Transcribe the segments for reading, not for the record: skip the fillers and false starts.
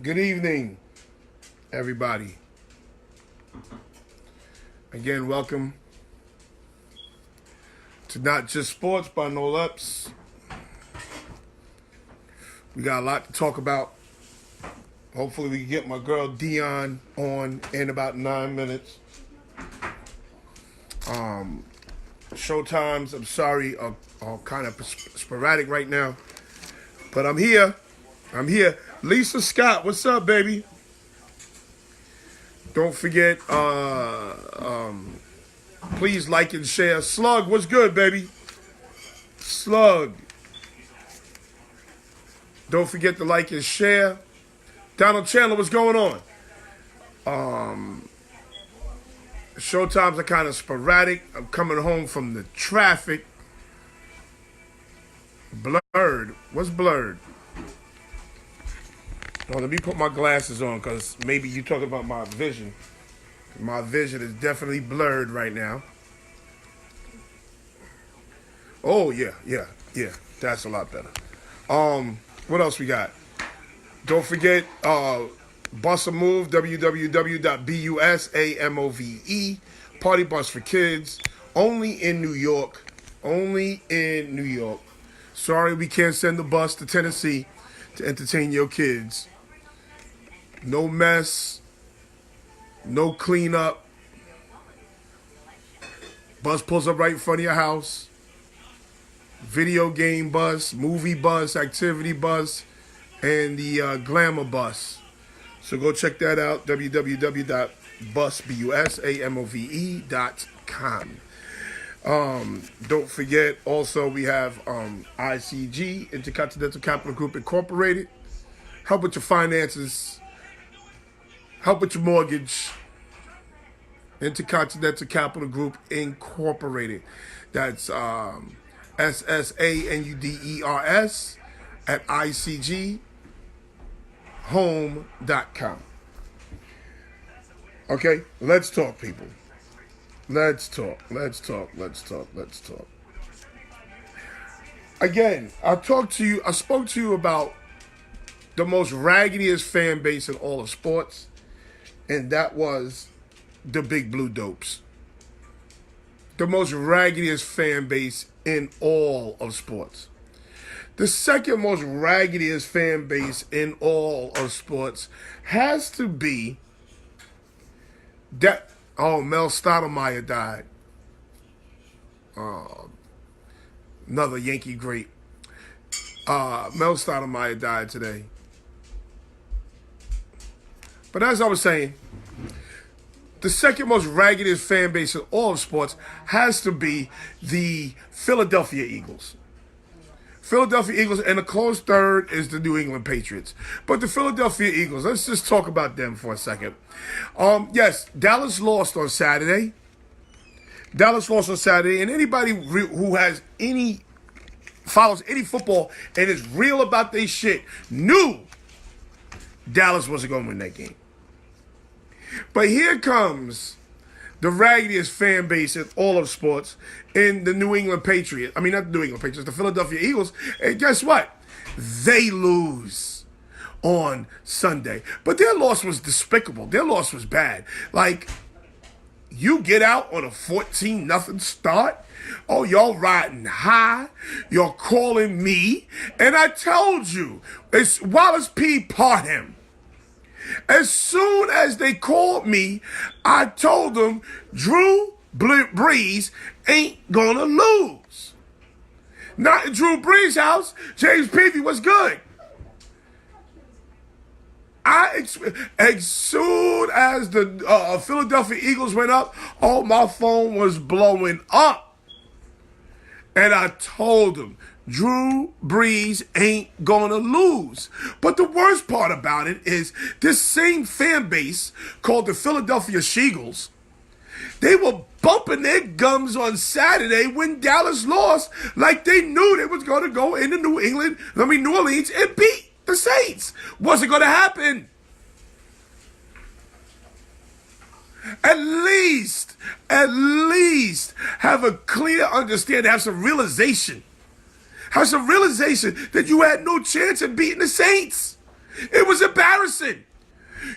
Good evening, everybody. Again, welcome to Not Just Sports by No Leps. We got a lot to talk about. Hopefully, we can get my girl Dion on in about 9 minutes. Show times, I'm sorry, are kind of sporadic right now. But I'm here. Lisa Scott, what's up, baby? Don't forget, please like and share. Slug, what's good, baby? Slug. Don't forget to like and share. Donald Chandler, what's going on? Show times are kind of sporadic. I'm coming home from the traffic. Blurred. What's blurred? Well, let me put my glasses on because maybe you're talking about my vision. My vision is definitely blurred right now. Oh, yeah. That's a lot better. What else we got? Don't forget, Bus a Move, www.busamove, Party Bus for Kids, only in New York. Only in New York. Sorry we can't send the bus to Tennessee to entertain your kids. No mess, no cleanup. Bus pulls up right in front of your house. Video game bus, movie bus, activity bus, and the glamour bus. So go check that out, www.busamove.com. Don't forget, also we have ICG, Intercontinental Capital Group Incorporated. Help with your finances. Help with your mortgage. Intercontinental Capital Group Incorporated. That's SSANUDERS at ICGHome.com. Okay, let's talk, people. Let's talk. Again, I spoke to you about the most raggediest fan base in all of sports, and that was the Big Blue Dopes. The most raggediest fan base in all of sports. The second most raggediest fan base in all of sports has to be that. Oh, Mel Stottlemyre died. Another Yankee great. Mel Stottlemyre died today. But as I was saying, the second most raggediest fan base in all of sports has to be the Philadelphia Eagles. Philadelphia Eagles, and a close third is the New England Patriots. But the Philadelphia Eagles, let's just talk about them for a second. Yes, Dallas lost on Saturday. And anybody who has follows any football and is real about their shit knew Dallas wasn't going to win that game. But here comes the raggediest fan base in all of sports in the New England Patriots. I mean, not the New England Patriots, the Philadelphia Eagles. And guess what? They lose on Sunday. But their loss was despicable. Their loss was bad. Like, you get out on a 14-0 start. Oh, y'all riding high. You're calling me. And I told you, it's Wallace P. Parham. As soon as they called me, I told them Drew Brees ain't gonna lose. Not in Drew Brees' house. James Peavy was good. As soon as the Philadelphia Eagles went up, oh, my phone was blowing up. And I told them, Drew Brees ain't gonna lose. But the worst part about it is this same fan base called the Philadelphia Sheagles, they were bumping their gums on Saturday when Dallas lost, like they knew they was gonna go into New Orleans and beat the Saints. Wasn't gonna happen. At least have a clear understanding, have some realization that you had no chance of beating the Saints. It was embarrassing.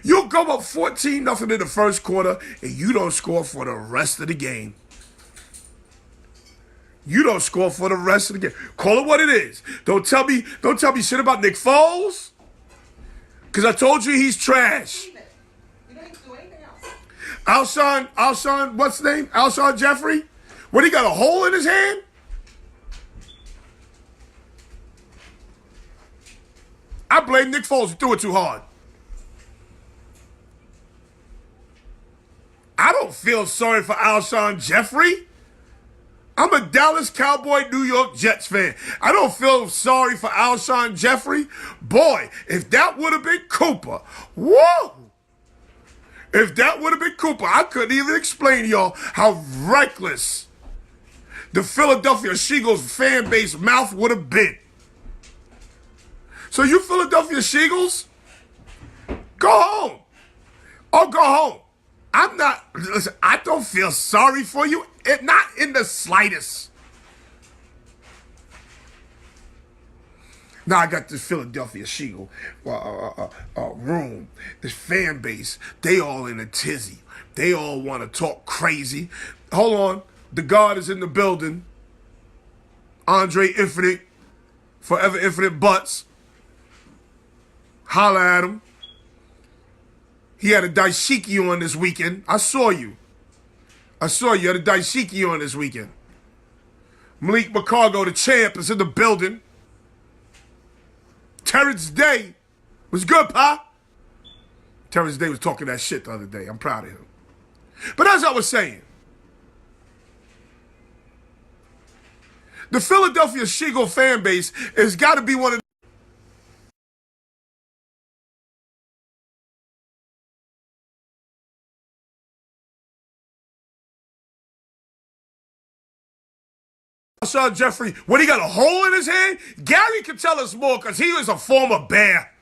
You go up 14-0 in the first quarter and you don't score for the rest of the game. You don't score for the rest of the game. Call it what it is. Don't tell me shit about Nick Foles. Cause I told you he's trash. Alshon, what's his name? Alshon Jeffrey? What, he got a hole in his hand? I blame Nick Foles. He threw it too hard. I don't feel sorry for Alshon Jeffrey. I'm a Dallas Cowboy, New York Jets fan. I don't feel sorry for Alshon Jeffrey. Boy, if that would have been Cooper, whoa! If that would have been Cooper, I couldn't even explain to y'all how reckless the Philadelphia Eagles fan base mouth would have been. So you Philadelphia Eagles, go home. Or go home. Listen, I don't feel sorry for you. Not in the slightest. Now I got this Philadelphia Eagle room, this fan base. They all in a tizzy. They all want to talk crazy. Hold on. The God is in the building. Andre Infinite, Forever Infinite Butts. Holla at him. He had a dashiki on this weekend. I saw you. You had a dashiki on this weekend. Malik McCargo, the champ, is in the building. Terrence Day was good, pa. Terrence Day was talking that shit the other day. I'm proud of him. But as I was saying, the Philadelphia Eagle fan base has got to be one of Alshon Jeffrey, when he got a hole in his hand, Gary could tell us more because he was a former Bear.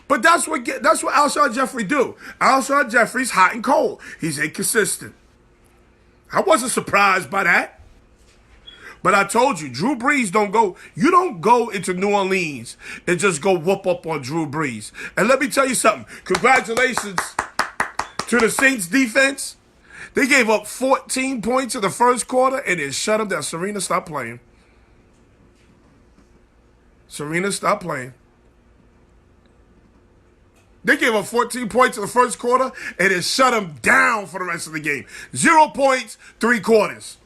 But that's what Alshon Jeffrey do. Alshon Jeffrey's hot and cold. He's inconsistent. I wasn't surprised by that. But I told you, Drew Brees you don't go into New Orleans and just go whoop up on Drew Brees. And let me tell you something. Congratulations to the Saints defense. They gave up 14 points in the first quarter and then shut them down. Serena, stop playing. Serena, stop playing. They gave up 14 points in the first quarter and then shut them down for the rest of the game. 0 points, 3 quarters.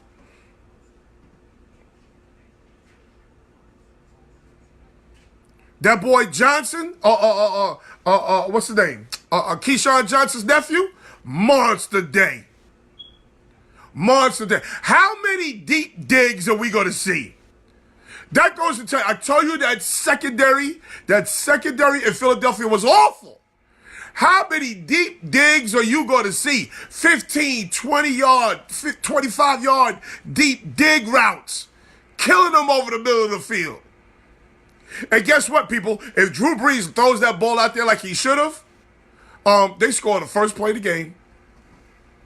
That boy Johnson, what's the name? Keyshawn Johnson's nephew, monster day. Monster day. How many deep digs are we going to see? That goes to tell you, I tell you that secondary in Philadelphia was awful. How many deep digs are you going to see? 15, 20 yard, 25 yard deep dig routes. Killing them over the middle of the field. And guess what, people? If Drew Brees throws that ball out there like he should have, they score the first play of the game.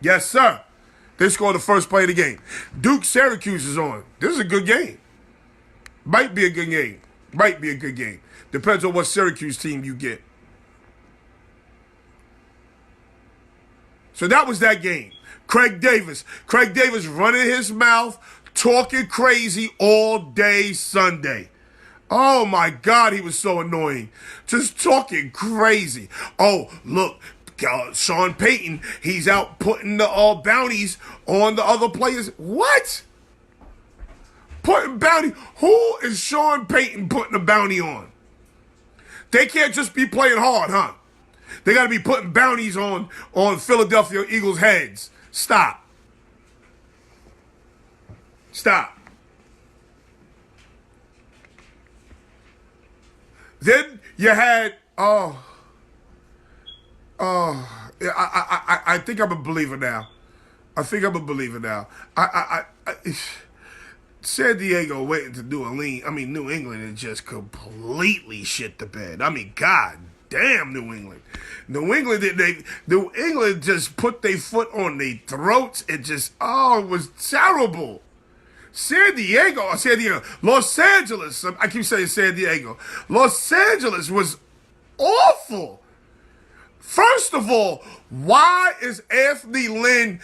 Yes, sir. They scored the first play of the game. Duke Syracuse is on. This is a good game. Might be a good game. Might be a good game. Depends on what Syracuse team you get. So that was that game. Craig Davis running his mouth, talking crazy all day Sunday. Oh my God, he was so annoying. Just talking crazy. Oh, look. Sean Payton, he's out putting the bounties on the other players. What? Putting bounty? Who is Sean Payton putting a bounty on? They can't just be playing hard, huh? They got to be putting bounties on Philadelphia Eagles' heads. Stop. Stop. Then you had, I think I'm a believer now. San Diego went into New England and just completely shit the bed. God damn, New England. New England just put their foot on their throats and just, it was terrible. Los Angeles, I keep saying San Diego. Los Angeles was awful. First of all, why is Anthony Lynn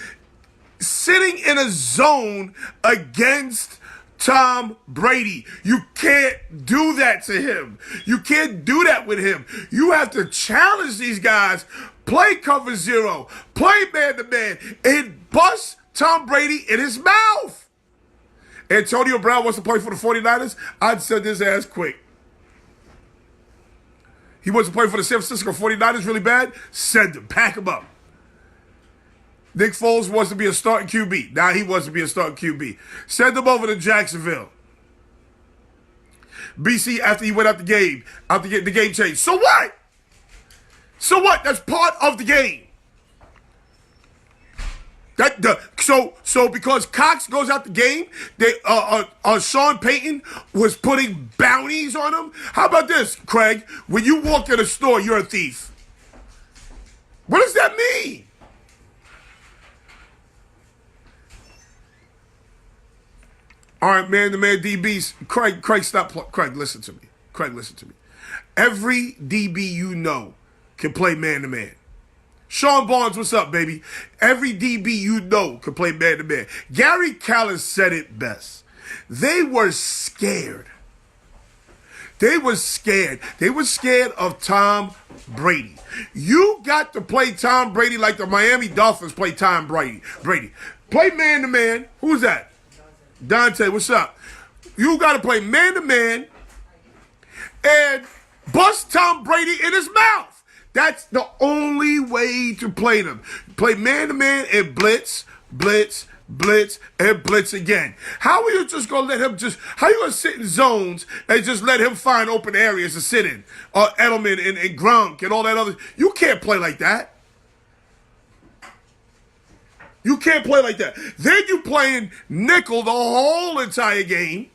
sitting in a zone against Tom Brady? You can't do that to him. You can't do that with him. You have to challenge these guys, play cover zero, play man-to-man, and bust Tom Brady in his mouth. Antonio Brown wants to play for the 49ers. I'd send his ass quick. He wants to play for the San Francisco 49ers really bad. Send him. Pack him up. Nick Foles wants to be a starting QB. Now he wants to be a starting QB. Send him over to Jacksonville. BC, after he went out the game, the game changed. So what? So what? That's part of the game. So because Cox goes out the game, Sean Payton was putting bounties on him. How about this, Craig? When you walk in a store, you're a thief. What does that mean? All right, man-to-man DBs. Craig, stop. Craig, listen to me. Craig, listen to me. Every DB you know can play man-to-man. Sean Barnes, what's up, baby? Every DB you know can play man-to-man. Gary Callis said it best. They were scared. They were scared. They were scared of Tom Brady. You got to play Tom Brady like the Miami Dolphins play Tom Brady. Play man-to-man. Who's that? Dante, what's up? You got to play man-to-man and bust Tom Brady in his mouth. That's the only way to play them. Play man-to-man and blitz, and blitz again. How are you just going to let him how are you going to sit in zones and just let him find open areas to sit in? Edelman and Gronk and all that other. You can't play like that. You can't play like that. Then you playing nickel the whole entire game.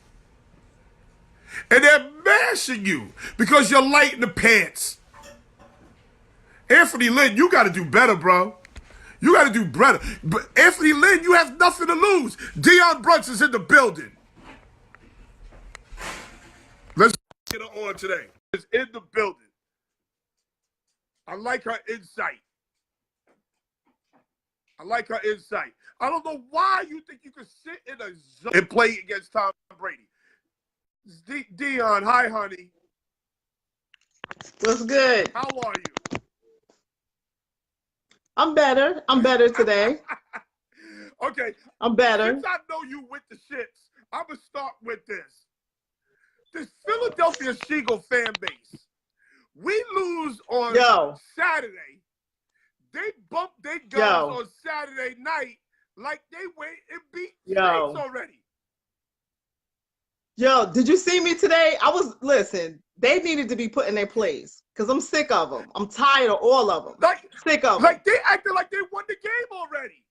And they're mashing you because you're light in the pants. Anthony Lynn, you got to do better, bro. You got to do better. But Anthony Lynn, you have nothing to lose. Deion Brunson's in the building. Let's get her on today. It's in the building. I like her insight. I don't know why you think you can sit in a zone and play against Tom Brady. Deion, hi, honey. What's good? How are you? I'm better. I'm better today. Okay. I'm better. Since I know you with the shits, I'm going to start with this. This Philadelphia Eagle fan base, we lose on Saturday. They bump their guns on Saturday night like they went and beat Saints already. Yo, did you see me today? Listen, they needed to be put in their place because I'm sick of them. I'm tired of all of them. Sick of them. Like they acted like they won the game already.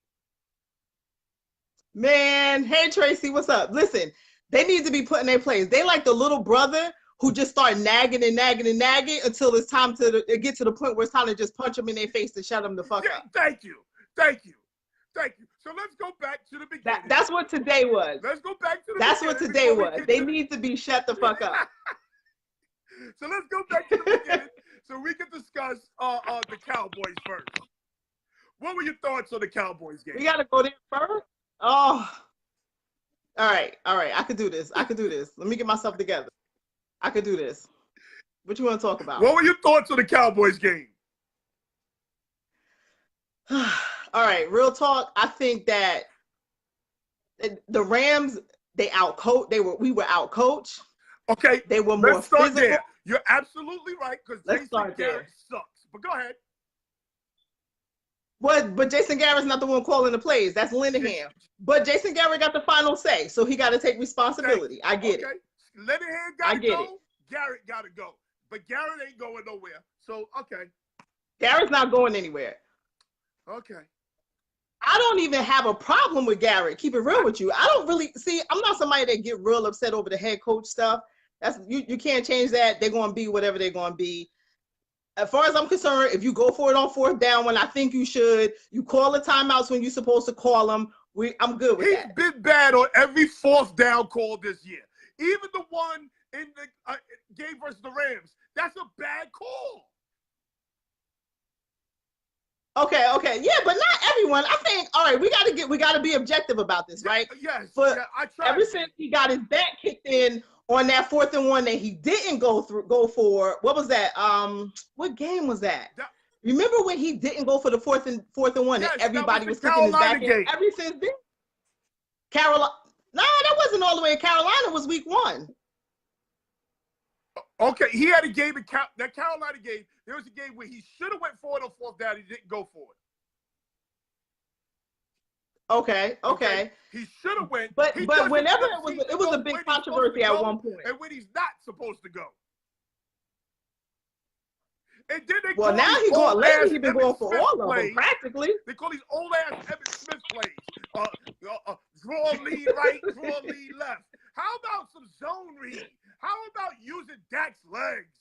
Man, hey Tracy, what's up? Listen, they need to be put in their place. They like the little brother who just start nagging until it's time to get to the point where it's time to just punch them in their face to shut them the fuck up. Thank you. So let's go back to the beginning. That's what today was. Let's go back to the That's what today was. They need to be shut the fuck up. So let's go back to the beginning so we can discuss the Cowboys first. What were your thoughts on the Cowboys game? We got to go there first? Oh. All right. I could do this. Let me get myself together. I could do this. What you want to talk about? What were your thoughts on the Cowboys game? All right, real talk. I think that the Rams, we were out coached. Okay. They were more physical. There. You're absolutely right because Jason Garrett sucks. But go ahead. But Jason Garrett's not the one calling the plays. That's Linehan. But Jason Garrett got the final say, so he got to take responsibility. I get it. Linehan got to go. Garrett got to go. But Garrett ain't going nowhere. So, okay. Garrett's not going anywhere. Okay. I don't even have a problem with Garrett. Keep it real with you. I don't really see. I'm not somebody that get real upset over the head coach stuff. That's you can't change that. They're going to be whatever they're going to be. As far as I'm concerned, if you go for it on fourth down when I think you should, you call the timeouts when you're supposed to call them. I'm good with that. He's been bad on every fourth down call this year. Even the one in the game versus the Rams. That's a bad call. Okay, yeah, but not everyone. I think all right, we gotta be objective about this, right? Yes, For yeah, I tried. ever since he got his back kicked in on that 4th and 1 that he didn't go for, what was that? What game was that? Remember when he didn't go for the fourth and 1 yes, and everybody was kicking his Carolina back in? game. Ever since then, Carolina. No, that wasn't all the way in Carolina. Was week 1. Okay, he had a game in that Carolina game. There was a game where he should have went for it on 4th down. He didn't go for it. Okay. He should have went. But whenever it was a big controversy at one point. And when he's not supposed to go. And then they now he's going. Lately, he's been going for all of them practically. They call these old ass Emmitt Smith plays. Draw lead right, draw lead left. How about some zone read? How about using Dak's legs?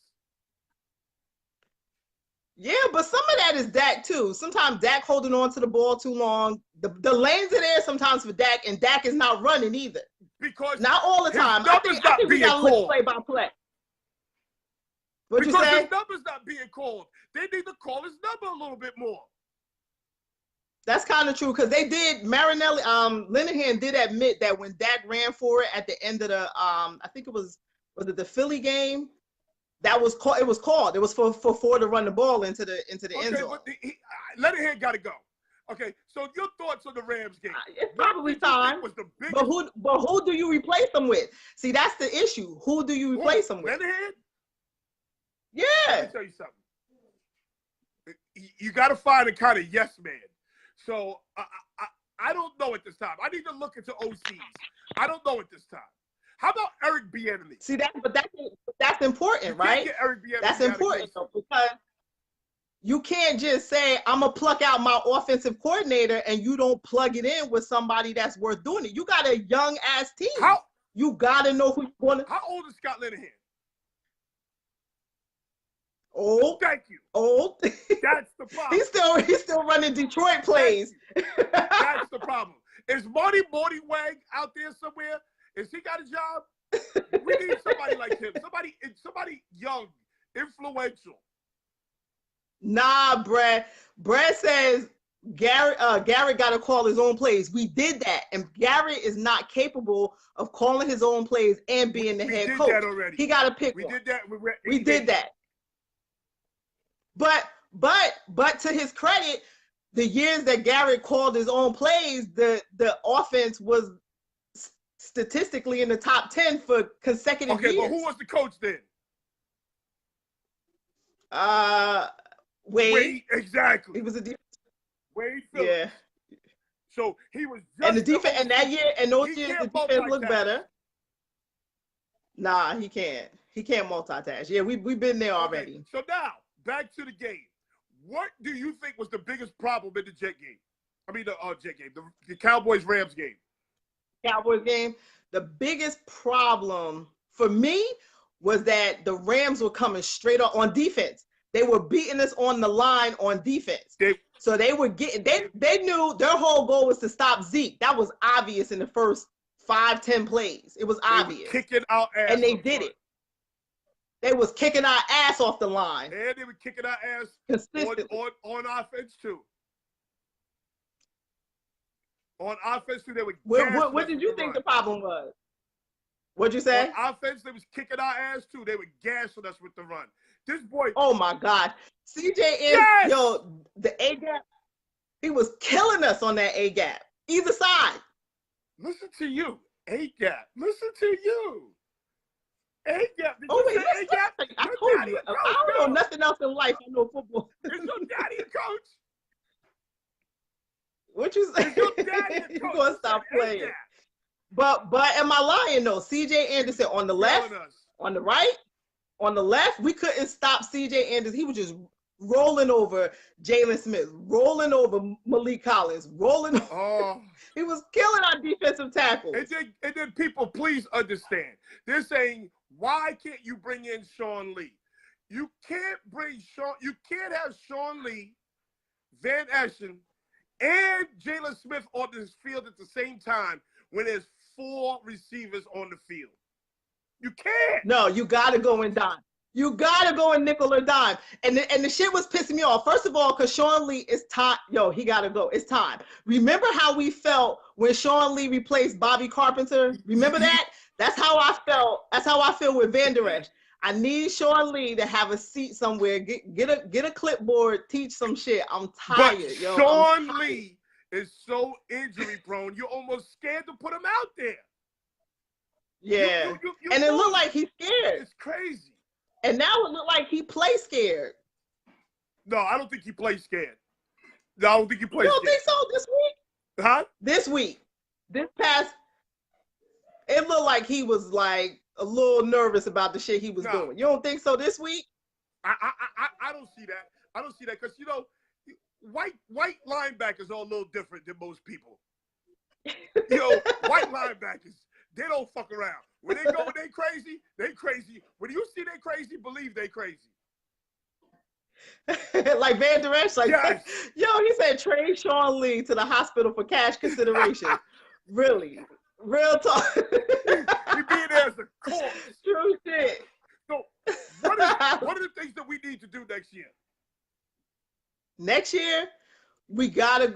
Yeah, but some of that is Dak too. Sometimes Dak holding on to the ball too long. The lanes are there sometimes for Dak, and Dak is not running either. Because not all the time. I think we got to look play by play. What'd you say? Because his number's not being called. They need to call his number a little bit more. That's kind of true because they did. Marinelli, Linehan did admit that when Dak ran for it at the end of the, I think it was it the Philly game? That was called. It was called. It was for Ford to run the ball into the end zone. But Linehan got to go. Okay, so your thoughts on the Rams game? It's probably time. Was the biggest... But who do you replace them with? See, that's the issue. Who do you replace them with? Linehan? Yeah. Let me tell you something. You got to find a kind of yes man. So I don't know at this time. I need to look into OCs. I don't know at this time. How about Eric Bieniemy? See that's important, right? Eric Bieniemy that's important though, because you can't just say I'm gonna pluck out my offensive coordinator and you don't plug it in with somebody that's worth doing it. You got a young ass team. You gotta know who you're going to. How old is Scott Linehan? Old. Thank you. Old. That's the problem. He's still running Detroit plays. That's the problem. Is Marty Wag out there somewhere? Is he got a job? We need somebody like him. Somebody young, influential. Nah, Brad. Brad says Garrett got to call his own plays. We did that, and Garrett is not capable of calling his own plays and being the head coach. We did that already. He got to pick one. We did that. We did that. But to his credit, the years that Garrett called his own plays, the offense was statistically in the top 10 for consecutive years. Okay, but who was the coach then? Wade. Exactly. He was a defense. Wade Phillips. Yeah. So he was just and the defense, and that year, and those years, the defense looked better. Nah, he can't. He can't multitask. Yeah, we've been there already. Okay, so now back to the game. What do you think was the biggest problem in the Jet game? I mean, Jet game, the Cowboys-Rams game. Cowboys game. The biggest problem for me was that the Rams were coming straight up on defense. They were beating us on the line on defense. So they were getting. They knew their whole goal was to stop Zeke. That was obvious in the first 5-10 plays. It was obvious. Kicking our ass, and they did it. They was kicking our ass off the line. And they were kicking our ass on offense too. On offense too, they were. What did you think the problem was? What'd you say? On offense, they was kicking our ass too. They were gassing us with the run. This boy. Oh my God, CJ yo, the A gap. He was killing us on that A gap. Either side. Listen to you, A gap. Listen to you. A-gap. Oh, wait, A-gap? I told you. I don't know nothing else in life. I know football. Is your daddy a coach? What you say? Is your daddy a coach? You're going to stop playing. A-gap. But am I lying, though? C.J. Anderson on the left, on the right, on the left, we couldn't stop C.J. Anderson. He was just rolling over Jalen Smith, rolling over Malik Collins, rolling over. Oh. He was killing our defensive tackles. And then people, please understand. They're saying, why can't you bring in Sean Lee? You can't have Sean Lee, Van Eschen, and Jalen Smith on this field at the same time when there's 4 receivers on the field. You can't. No, you got to go and dime. You gotta go in nickel or dime. And the shit was pissing me off. First of all, because Sean Lee is time. Yo, he gotta go. It's time. Remember how we felt when Sean Lee replaced Bobby Carpenter? Remember that? That's how I felt. That's how I feel with Van Der Esch. I need Sean Lee to have a seat somewhere. Get a clipboard. Teach some shit. I'm tired, But yo. Sean Lee is so injury prone. You're almost scared to put him out there. Yeah. And it looked like he's scared. It's crazy. And now it looked like he plays scared. No, I don't think he plays scared. No, I don't think he plays scared. You don't think so this week? Huh? This week. This past, it looked like he was like a little nervous about the shit he was doing. You don't think so this week? I don't see that. I don't see that because, you know, white linebackers are a little different than most people. You know, white linebackers, they don't fuck around. When they go, they crazy, they crazy. When you see they crazy, believe they crazy. Like Van Der Esch, like, yes. Yo, he said trade Sean Lee to the hospital for cash consideration. Really? Real talk. We be there as a corpse. True shit. So what are the things that we need to do next year? Next year, we gotta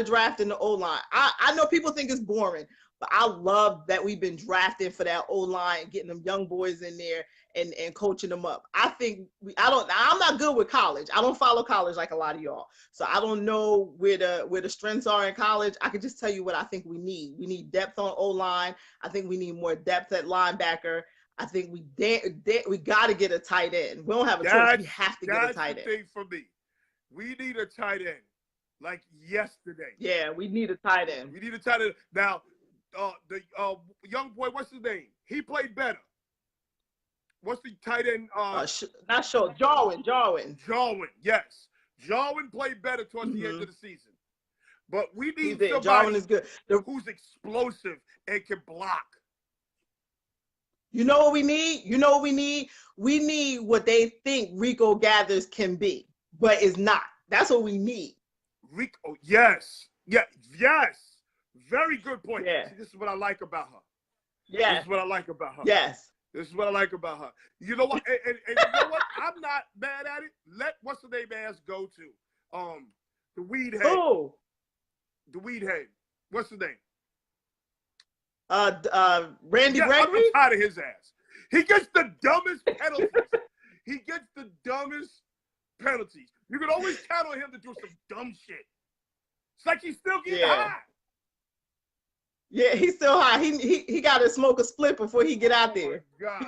draft in the O-line. I know people think it's boring, but I love that we've been drafting for that O-line, getting them young boys in there and coaching them up. I think I'm not good with college. I don't follow college like a lot of y'all. So I don't know where the strengths are in college. I can just tell you what I think we need. We need depth on O-line. I think we need more depth at linebacker. I think we got to get a tight end. We don't have a choice. We have to get a tight end. That's the thing for me. We need a tight end like yesterday. Yeah, we need a tight end. We need a tight end. Now, the young boy, what's his name? He played better. What's the tight end? Not sure. Jarwin, yes. Jarwin played better towards the end of the season. But we need somebody Jarwin is good. Who's explosive and can block. You know what we need? We need what they think Rico Gathers can be, but is not. That's what we need. Rico, yes. Yeah, yes. Very good point. Yeah. See, this is what I like about her. Yeah. This is what I like about her. Yes. This is what I like about her. You know what? And you know what? I'm not mad at it. Let what's the name ass go to? The weed head. Who? The weed head. What's the name? Randy Gregory? I'm tired of his ass. He gets the dumbest penalties. He gets the dumbest penalties. You can always count on him to do some dumb shit. It's like he's still getting high. Yeah, he's still high. He got to smoke a split before he get out there. Oh my God,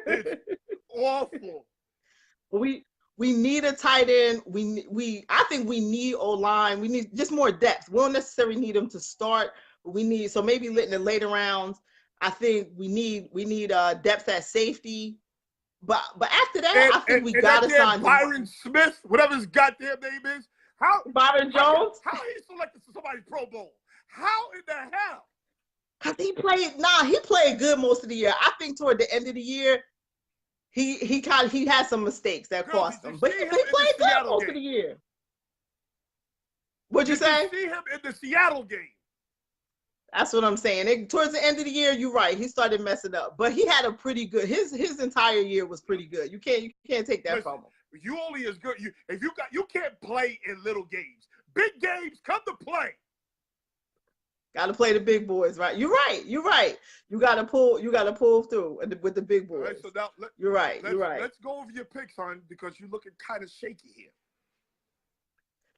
it's awful. We need a tight end. I think we need O-line. We need just more depth. We don't necessarily need them to start, but we need maybe in the later rounds. I think we need depth at safety. But after that, I think we gotta sign Byron Smith, whatever his goddamn name is. Byron Jones? How he selected somebody's Pro Bowl? How in the hell? Cause he played good most of the year. I think toward the end of the year, he had some mistakes that cost him. But he played good most of the year. What'd you say? Did you see him in the Seattle game? That's what I'm saying. Towards the end of the year, you're right. He started messing up, but he had a pretty good. His entire year was pretty good. You can't take that from him. You only as good. You can't play in little games. Big games, come to play. Got to play the big boys, right? You're right. You got to pull through with the big boys. All right, so now you're right. Let's go over your picks, hon, because you're looking kind of shaky here.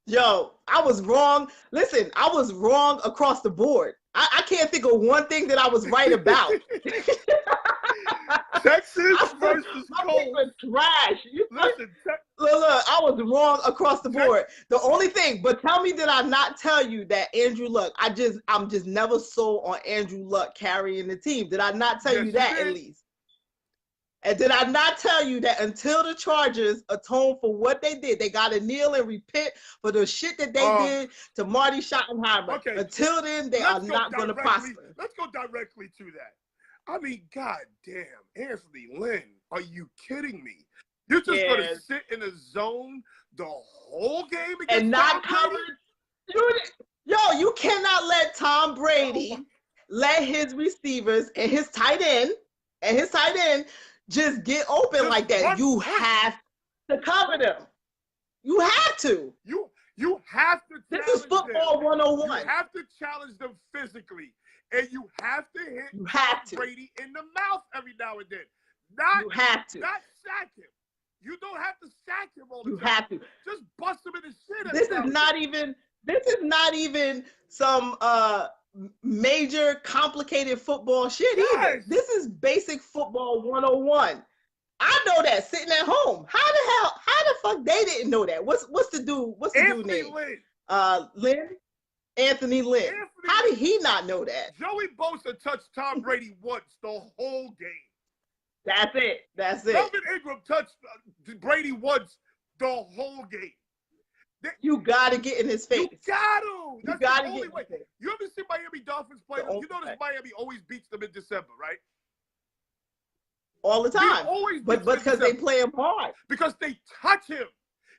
Yo, I was wrong. Listen, I was wrong across the board. I can't think of one thing that I was right about. Texas versus Colts. Trash. Listen, look, I was wrong across the board. The only thing, but tell me, did I not tell you that Andrew Luck? I'm just never sold on Andrew Luck carrying the team. Did I not tell you that at least? And did I not tell you that until the Chargers atone for what they did, they got to kneel and repent for the shit that they did to Marty Schottenheimer. Okay. Until then, they are not going to prosper. Let's go directly to that. I mean, goddamn, Anthony Lynn, are you kidding me? You're just going to sit in a zone the whole game against and not cover. Yo, you cannot let Tom Brady let his receivers and his tight end just get open Just like that. run You quick. have to cover them. You have to. You have to This challenge is football them. 101. You have to challenge them physically, and you have to hit You have Tom to. Brady in the mouth every now and then. You have to. Not sack him. You don't have to sack him all the You time. have to. Just bust him in the shit. This is not even some major complicated football shit either. Yes. This is basic football 101. I know that sitting at home. How the fuck they didn't know that? What's the dude name? Lynn. Anthony Lynn. How did he not know that? Joey Bosa touched Tom Brady once the whole game. That's it. Melvin Ingram touched Brady once the whole game. You gotta get in his face. You got to. That's the only way. Face. You ever see Miami Dolphins play? You notice Miami always beats them in December, right? All the time. But because they play him hard. Because they touch him.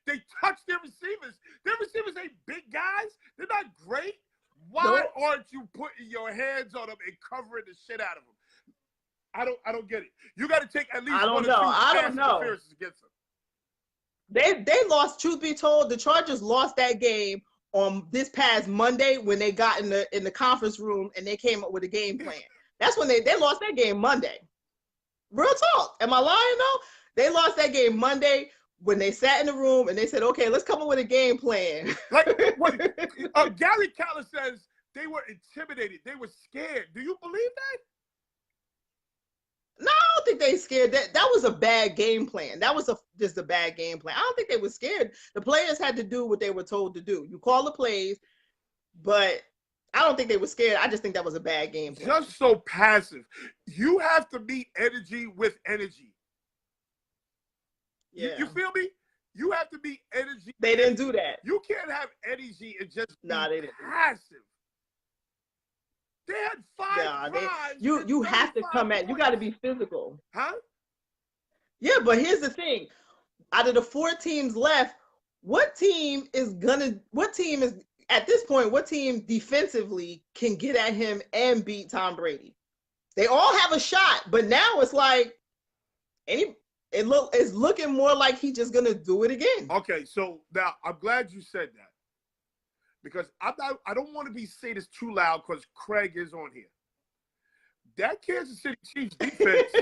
They touch their receivers. Their receivers ain't big guys. They're not great. Why aren't you putting your hands on them and covering the shit out of them? I don't get it. You got to take at least one or two pass interferences against them. They lost. Truth be told, the Chargers lost that game on this past Monday when they got in the conference room and they came up with a game plan. That's when they lost that game Monday. Real talk. Am I lying though? They lost that game Monday when they sat in the room and they said, "Okay, let's come up with a game plan." Like what, Gary Keller says, they were intimidated. They were scared. Do you believe that? No, I don't think they scared. That was a bad game plan. That was just a bad game plan. I don't think they were scared. The players had to do what they were told to do. You call the plays, but I don't think they were scared. I just think that was a bad game plan. Just so passive. You have to meet energy with energy. Yeah. You feel me? You have to meet energy. They didn't do that. You can't have energy and just be they didn't. passive. They had five drives. You have to come at. You got to be physical. Huh? Yeah, but here's the thing: out of the 4 teams left, what team is at this point? What team defensively can get at him and beat Tom Brady? They all have a shot, but now it's like it's looking more like he's just gonna do it again. Okay, so now I'm glad you said that. Because I don't want to be say this too loud because Craig is on here. That Kansas City Chiefs defense,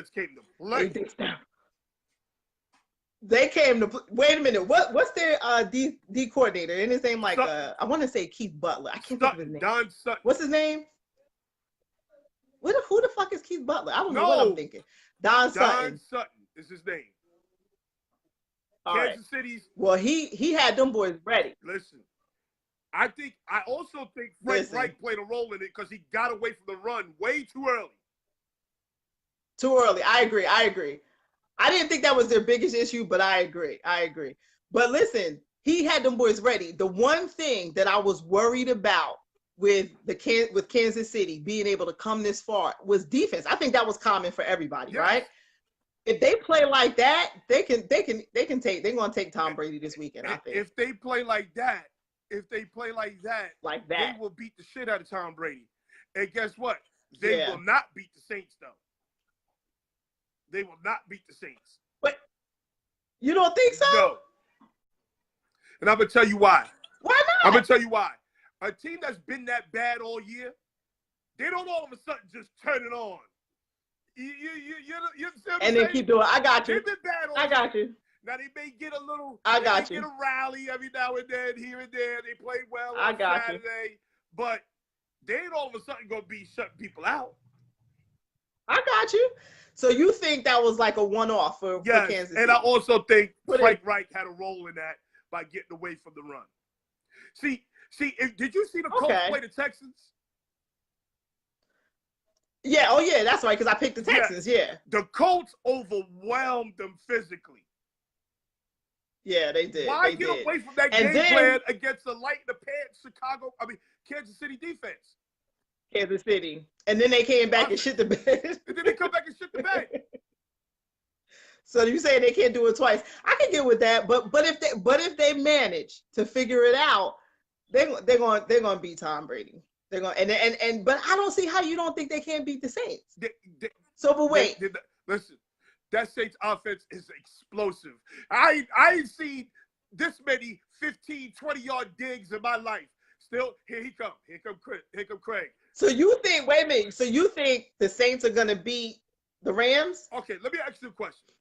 came to play. They came to wait a minute. What's their D coordinator? And his name I want to say Keith Butler. I can't think of his name. Don Sutton. What's his name? Who the fuck is Keith Butler? I don't know what I'm thinking. Don Sutton. Don Sutton is his name. All Kansas City's. Well, he had them boys ready. Listen, I also think Frank Reich played a role in it because he got away from the run way too early. Too early. I agree. I didn't think that was their biggest issue, but I agree. But listen, he had them boys ready. The one thing that I was worried about with Kansas City being able to come this far was defense. I think that was common for everybody, right? If they play like that, they're gonna take Tom Brady this weekend. I think if they play like that, they will beat the shit out of Tom Brady. And guess what? They will not beat the Saints though. They will not beat the Saints. But you don't think so? No. And I'm gonna tell you why. Why not? I'm gonna tell you why. A team that's been that bad all year, they don't all of a sudden just turn it on. You and then keep doing. I got you. They've been bad all I got year. you. Now they may get a little. I got you. Get a rally every now and then, here and there. They play well I on got Saturday, you. but they ain't all of a sudden gonna be shutting people out. I got you. So you think that was like a one-off for Kansas City? And I also think Frank Reich had a role in that by getting away from the run. See, did you see the Colts play the Texans? Yeah, oh yeah, that's right, because I picked the Texans, yeah. The Colts overwhelmed them physically. Yeah, they did. Why get away from that game plan against the light-in-the-pants Kansas City defense? Kansas City. And then they came back and shit the bed. And then they come back and shit the bed. So you say they can't do it twice. I can get with that, but if they manage to figure it out, they're gonna beat Tom Brady. They're going but I don't see how you don't think they can't beat the Saints. So, but wait. Listen, that Saints offense is explosive. I ain't seen this many 15, 20-yard digs in my life. Still, here he come. Here come Craig. So you think, wait a minute, so you think the Saints are going to beat the Rams? Okay, let me ask you a question.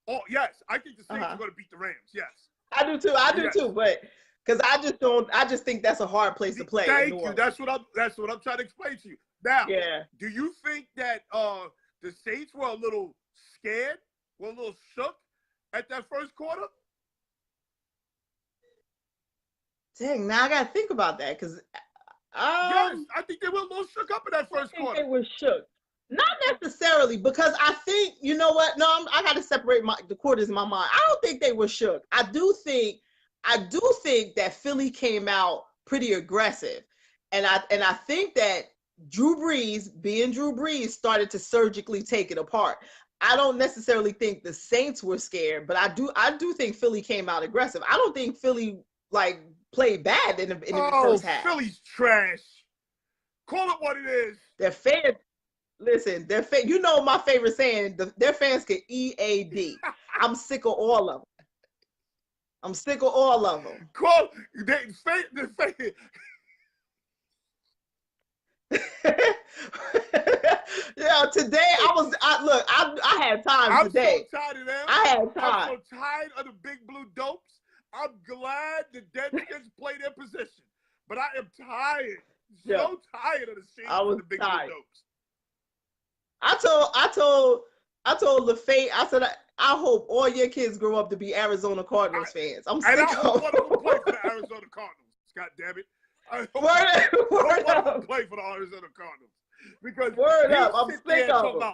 Oh, yes, I think the Saints are going to beat the Rams, yes. I do too, but because I just think that's a hard place to play. Thank you. That's what I'm trying to explain to you. Now, do you think that the Saints were a little scared, were a little shook at that first quarter? Dang, now I gotta think about that because yes, I think they were a little shook up in that first quarter. They were shook. Not necessarily, because I think, you know what? No, I got to separate the quarters in my mind. I don't think they were shook. I do think that Philly came out pretty aggressive, and I think that Drew Brees, being Drew Brees, started to surgically take it apart. I don't necessarily think the Saints were scared, but I do think Philly came out aggressive. I don't think Philly played bad in the first half. Philly's trash. Call it what it is. Their fans, listen, you know my favorite saying, their fans can EAD. I'm sick of all of them. I'm sick of all of them. Call yeah, today I had time today. I'm so tired of them. I had time. I'm so tired of the big blue dopes. I'm glad the Deadskins play their position, but I am tired. So tired of the Saints and the big blue dopes. I told LaFay, I said, I hope all your kids grow up to be Arizona Cardinals fans. I'm sick of them. I hope one of them play for the Arizona Cardinals. God damn it. I hope one of them play for the Arizona Cardinals. Because I'm sick of them.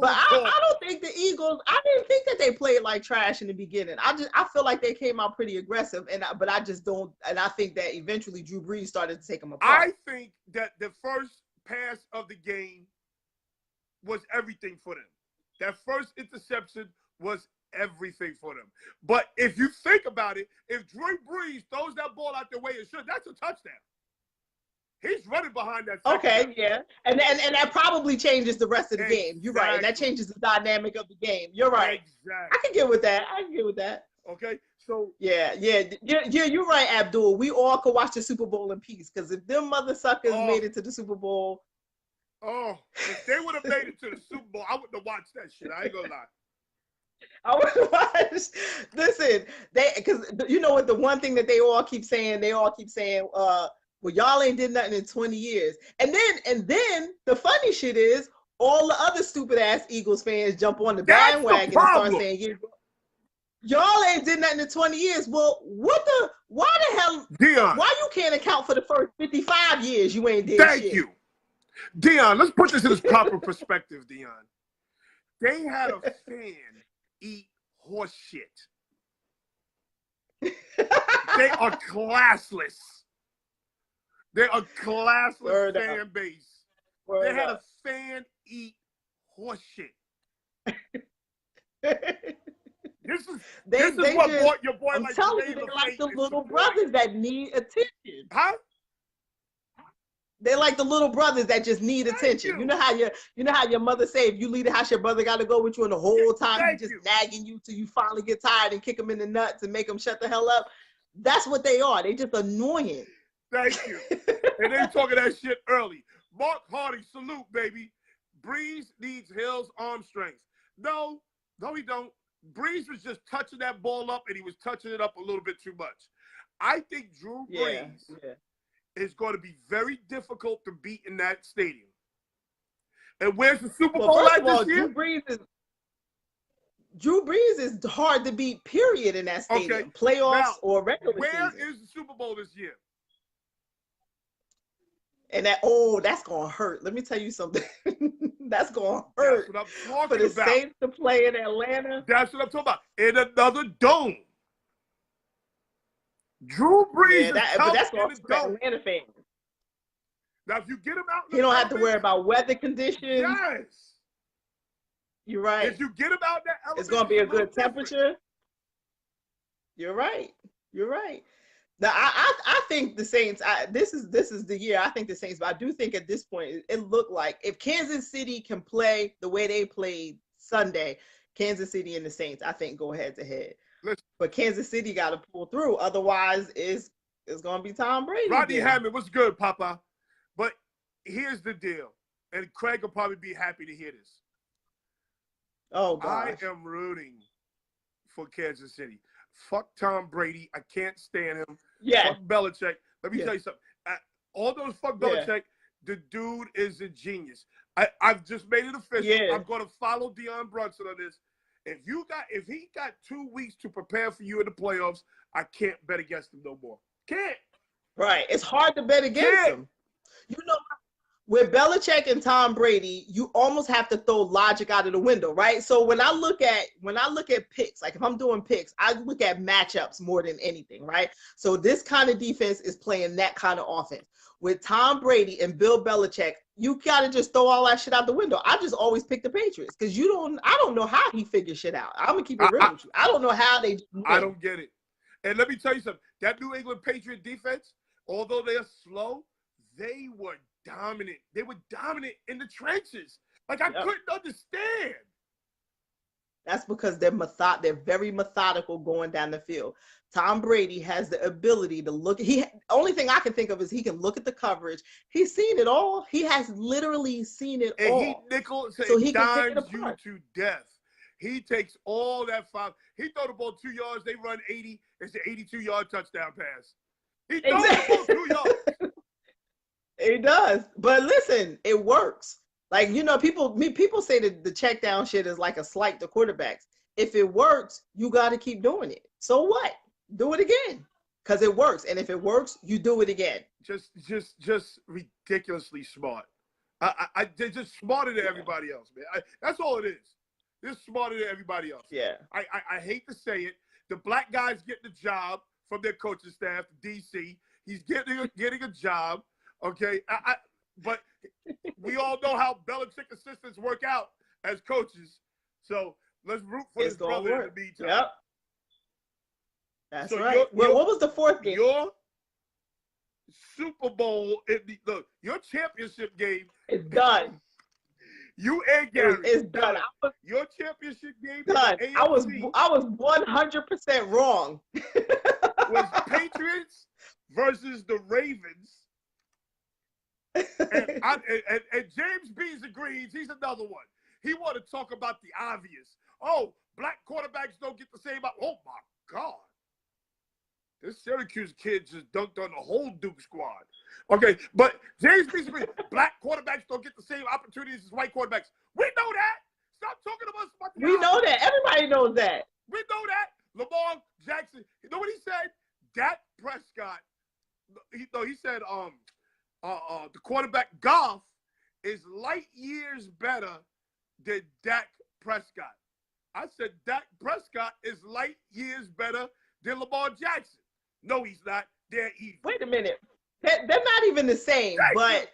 But I don't think the Eagles, I didn't think that they played like trash in the beginning. I feel like they came out pretty aggressive, but I just don't, and I think that eventually Drew Brees started to take them apart. I think that the first pass of the game was everything for them. That first interception was everything for them. But if you think about it, if Drew Brees throws that ball out the way it should, that's a touchdown. He's running behind that. Okay, yeah. And that probably changes the rest of the game. You're right. That changes the dynamic of the game. You're right. Exactly. I can get with that. Okay, so yeah, you're right, Abdul. We all could watch the Super Bowl in peace, because if them mother suckers made it to the Super Bowl. Oh, if they would have made it to the Super Bowl, I wouldn't have watched that shit. I ain't gonna lie. I would watch. Listen, because you know what, the one thing that they all keep saying, well, y'all ain't did nothing in 20 years. And then the funny shit is, all the other stupid ass Eagles fans jump on the bandwagon and start saying, y'all ain't did nothing in 20 years. Well, why the hell, Dion, why you can't account for the first 55 years you ain't did shit? Thank you. Dion, let's put this in its proper perspective, Dion. They had a fan eat horse shit. They are classless. They're a classless fan base. They had a fan eat horse shit. This is what your boy likes to say. They like the little brothers that need attention. Huh? They like the little brothers that just need attention. You know how your mother say, if you leave the house, your brother got to go with you, and the whole time he's just nagging you till you finally get tired and kick him in the nuts and make him shut the hell up. That's what they are. They just annoying. Thank you. And they talking that shit early. Mark Hardy, salute, baby. Brees needs Hill's arm strength. No, he don't. Brees was just touching that ball up, and he was touching it up a little bit too much. I think Drew Brees is going to be very difficult to beat in that stadium. And where's the Super Bowl at this year? Drew Brees is hard to beat, period, in that stadium. Okay. Playoffs now, or regular season. Where is the Super Bowl this year? And that's gonna hurt. Let me tell you something. That's gonna hurt. That's what I'm talking for the Saints to play in Atlanta. That's what I'm talking about. In another dome. Drew Brees but that's gonna hurt Atlanta fans. Now, if you get him out, you don't have to worry about weather conditions. Yes, you're right. If you get him out there, it's gonna be a good temperature. You're right. Now, I think the Saints. This is the year. I think the Saints. But I do think at this point, it looked like if Kansas City can play the way they played Sunday, Kansas City and the Saints, I think go head to head. Listen, But Kansas City got to pull through. Otherwise, it's going to be Tom Brady. Rodney again. Hammond, what's good, Papa? But here's the deal, and Craig will probably be happy to hear this. Oh gosh. I am rooting for Kansas City. Fuck Tom Brady. I can't stand him. Yeah. Fuck Belichick. Let me Yeah. tell you something. All those fuck Yeah. Belichick, the dude is a genius. I've just made it official. Yeah. I'm going to follow Deion Brunson on this. If he got 2 weeks to prepare for you in the playoffs, I can't bet against him no more. Can't. Right. It's hard to bet against Yeah. him. You know, with Belichick and Tom Brady, you almost have to throw logic out of the window, right? So when I look at picks, like if I'm doing picks, I look at matchups more than anything, right? So this kind of defense is playing that kind of offense. With Tom Brady and Bill Belichick, you gotta just throw all that shit out the window. I just always pick the Patriots because I don't know how he figures shit out. I'm gonna keep it real with you. I don't know how they win. I don't get it. And let me tell you something. That New England Patriot defense, although they are slow, they were dominant. They were dominant in the trenches. Like I couldn't understand. That's because they're very methodical going down the field. Tom Brady has the ability to look. Only thing I can think of is he can look at the coverage. He's seen it all. He has literally seen it And all. he nickels So and he can pick it dimes you apart. to death. He takes all that five. He throw the ball 2 yards. They run 80. It's an 82-yard touchdown pass. He throws the ball 2 yards. It does. But listen, it works. Like, you know, people say that the check down shit is like a slight to quarterbacks. If it works, you got to keep doing it. So what? Do it again. Because it works. And if it works, you do it again. Just ridiculously smart. They're just smarter than everybody else, man. That's all it is. They're smarter than everybody else. Yeah. I hate to say it. The black guy's getting the job from their coaching staff, DC. He's getting a job. Okay. But we all know how Belichick assistants work out as coaches. So let's root for his brother in the meantime. Yep. That's right. Well, what was the fourth game? Your Super Bowl, your championship game is done. You and Gary. It's done. Your championship game done. I was 100% wrong. Was Patriots versus the Ravens. And James Bees agrees. He's another one. He want to talk about the obvious. Oh, black quarterbacks don't get the same. Oh my God, this Syracuse kid just dunked on the whole Duke squad. Okay, but James Bees agrees. Black quarterbacks don't get the same opportunities as white quarterbacks. We know that. Stop talking to us about the We know that. Everybody knows that. We know that. Lamar Jackson. You know what he said? Dak Prescott. He said the quarterback Goff is light years better than Dak Prescott. I said Dak Prescott is light years better than Lamar Jackson. No, he's not. They're even. Wait a minute. They're not even the same. But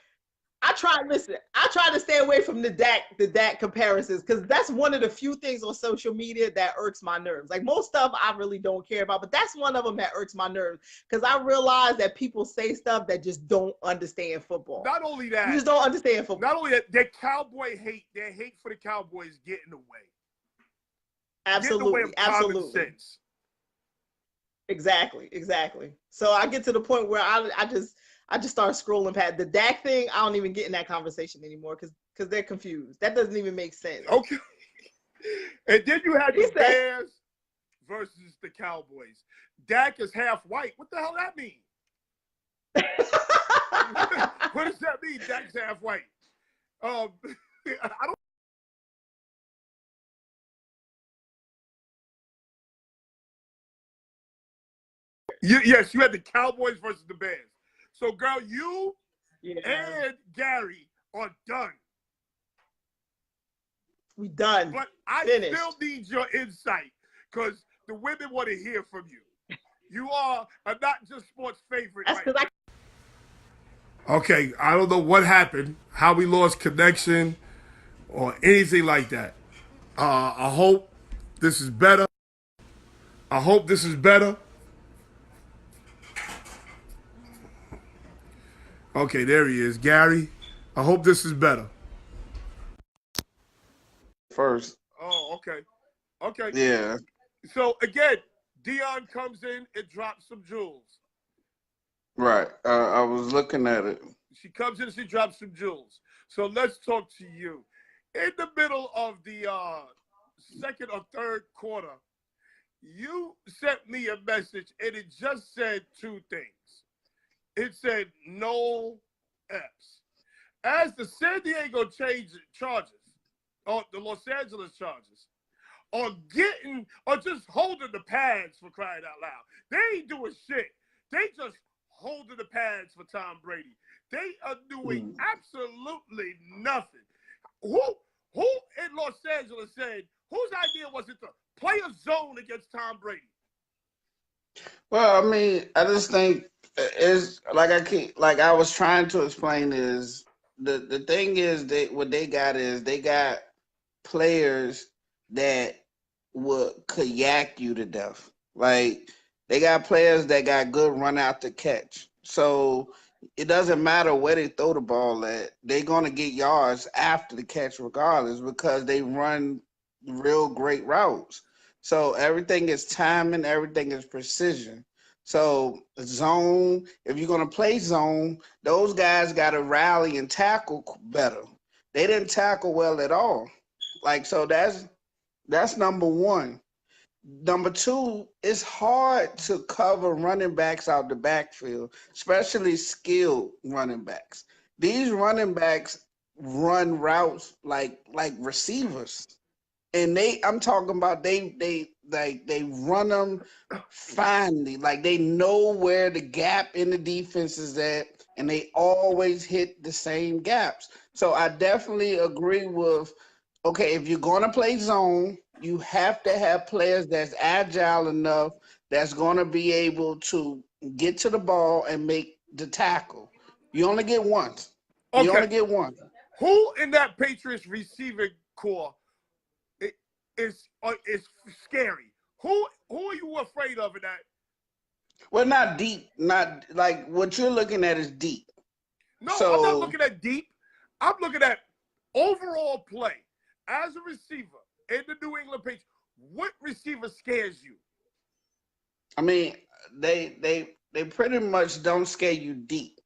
I try to stay away from the Dak comparisons because that's one of the few things on social media that irks my nerves. Like most stuff I really don't care about, but that's one of them that irks my nerves because I realize that people say stuff that just don't understand football. Not only that, you just don't understand football. Not only that, their Cowboy hate, their hate for the Cowboys get in the way. Absolutely, Get in the way of common sense. Exactly. So I get to the point where I just start scrolling past the Dak thing. I don't even get in that conversation anymore because they're confused. That doesn't even make sense. Okay. And then you had the Bears versus the Cowboys. Dak is half white. What the hell that mean? What does that mean? Dak's half white. I don't. Yes, you had the Cowboys versus the Bears. So, girl, you and Gary are done. We done. But I still need your insight because the women want to hear from you. You are a not just sports favorite. That's because Okay, I don't know what happened, how we lost connection or anything like that. I hope this is better. Okay, there he is. Gary, I hope this is better. First. Oh, okay. Okay. Yeah. So again, Dion comes in and drops some jewels. Right. I was looking at it. She comes in and she drops some jewels. So let's talk to you. In the middle of the second or third quarter, you sent me a message and it just said two things. It said no F's. As the San Diego Chargers, or the Los Angeles Chargers, are getting or just holding the pads for crying out loud. They ain't doing shit. They just holding the pads for Tom Brady. They are doing absolutely nothing. Who in Los Angeles said, whose idea was it to play a zone against Tom Brady? Well, I mean, I just think it's like I was trying to explain is the thing is what they got is they got players that would kayak you to death. Like they got players that got good run out to catch. So it doesn't matter where they throw the ball at, they're gonna get yards after the catch regardless because they run real great routes. So everything is timing, everything is precision. So zone, if you're gonna play zone, those guys gotta rally and tackle better. They didn't tackle well at all. Like so that's number one. Number two, it's hard to cover running backs out the backfield, especially skilled running backs. These running backs run routes like receivers. And I'm talking about they run them finely. Like they know where the gap in the defense is at, and they always hit the same gaps. So I definitely agree with okay, if you're going to play zone, you have to have players that's agile enough that's going to be able to get to the ball and make the tackle. You only get once. You Okay. only get one. Who in that Patriots receiving core is scary? Who are you afraid of in that? Well, not deep. Not like what you're looking at is deep. No, So, I'm not looking at deep. I'm looking at overall play. As a receiver in the New England Patriots, what receiver scares you? I mean, they pretty much don't scare you deep.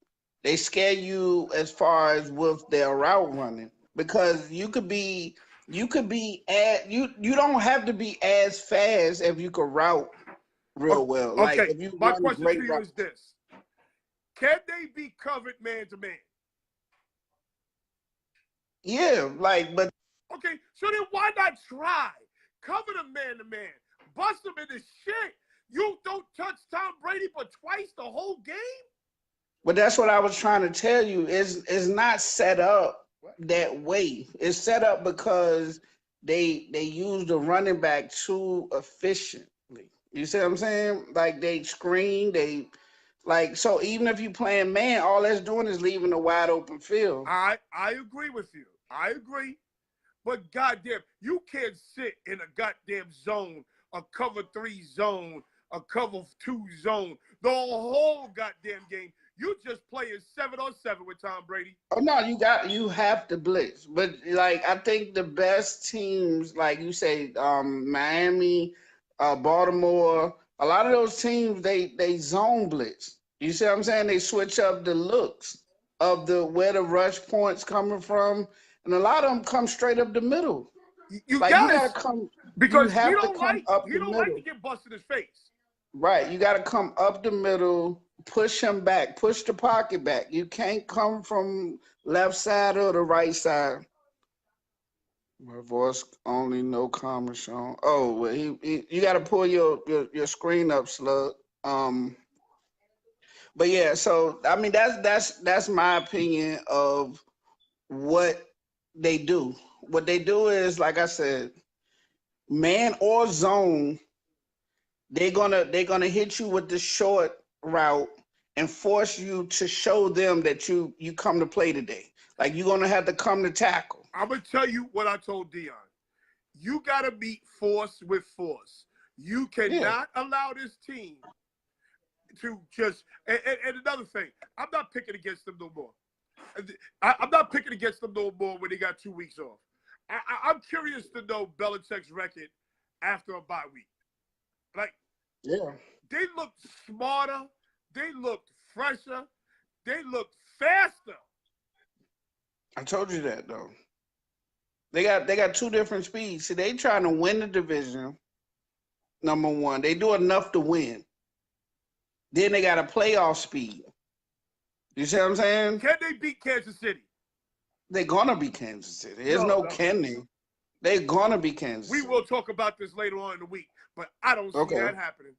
They scare you as far as with their route running because you don't have to be as fast if you can route real well. Like Okay, if you my run question great to you routes. is this: can they be covered man to man? Yeah, like but Okay, so then why not try? Cover them man to man. Bust them in the shit. You don't touch Tom Brady but twice the whole game? But that's what I was trying to tell you. It's not set up that way. It's set up because they use the running back too efficiently. You see what I'm saying? Like they screen, they like so even if you playing man, all that's doing is leaving a wide open field. I agree with you. I agree. But goddamn, you can't sit in a goddamn zone, a cover 3 zone, a cover 2 zone, the whole goddamn game. You just playing 7-on-7 with Tom Brady. Oh no, you have to blitz. But like I think the best teams, like you say, Miami, Baltimore, a lot of those teams they zone blitz. You see what I'm saying? They switch up the looks of the where the rush points coming from, and a lot of them come straight up the middle. You Like you gotta gotta come, you because have to come up he the don't like middle. to get busted in his face. Right, you gotta come up the middle, push him back, push the pocket back. You can't come from left side or the right side. My voice only, no comment shown. Oh, well, you got to pull your screen up, Slug. But yeah, so I mean that's my opinion of what they do. What they do is, like I said, man or zone, they're gonna hit you with the short route and force you to show them that you come to play today. Like you're gonna have to come to tackle. I'm gonna tell you what I told Dion. You gotta meet force with force. You Yeah. cannot allow this team to just and another thing, I'm not picking against them no more. I'm not picking against them no more when they got 2 weeks off. I'm curious to know Belichick's record after a bye week. Like, Yeah. they looked smarter, they looked fresher, they looked faster. I told you that though. They got two different speeds. See, they trying to win the division. Number one, they do enough to win. Then they got a playoff speed. You see what I'm saying? Can they beat Kansas City? They're gonna be Kansas City. There's no can they. They're gonna be Kansas City. We will talk about this later on in the week, but I don't see that happening.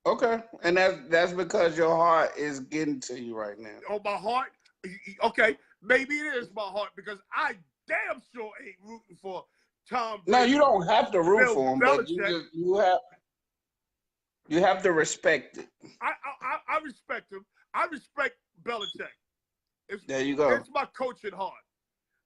Okay, and that's because your heart is getting to you right now. Oh, my heart? Okay, maybe it is my heart because I damn sure ain't rooting for Tom Brady. No, you don't have to root Bill for him, Belichick. but you have to respect it. I respect him. I respect Belichick. There you go. It's my coaching heart.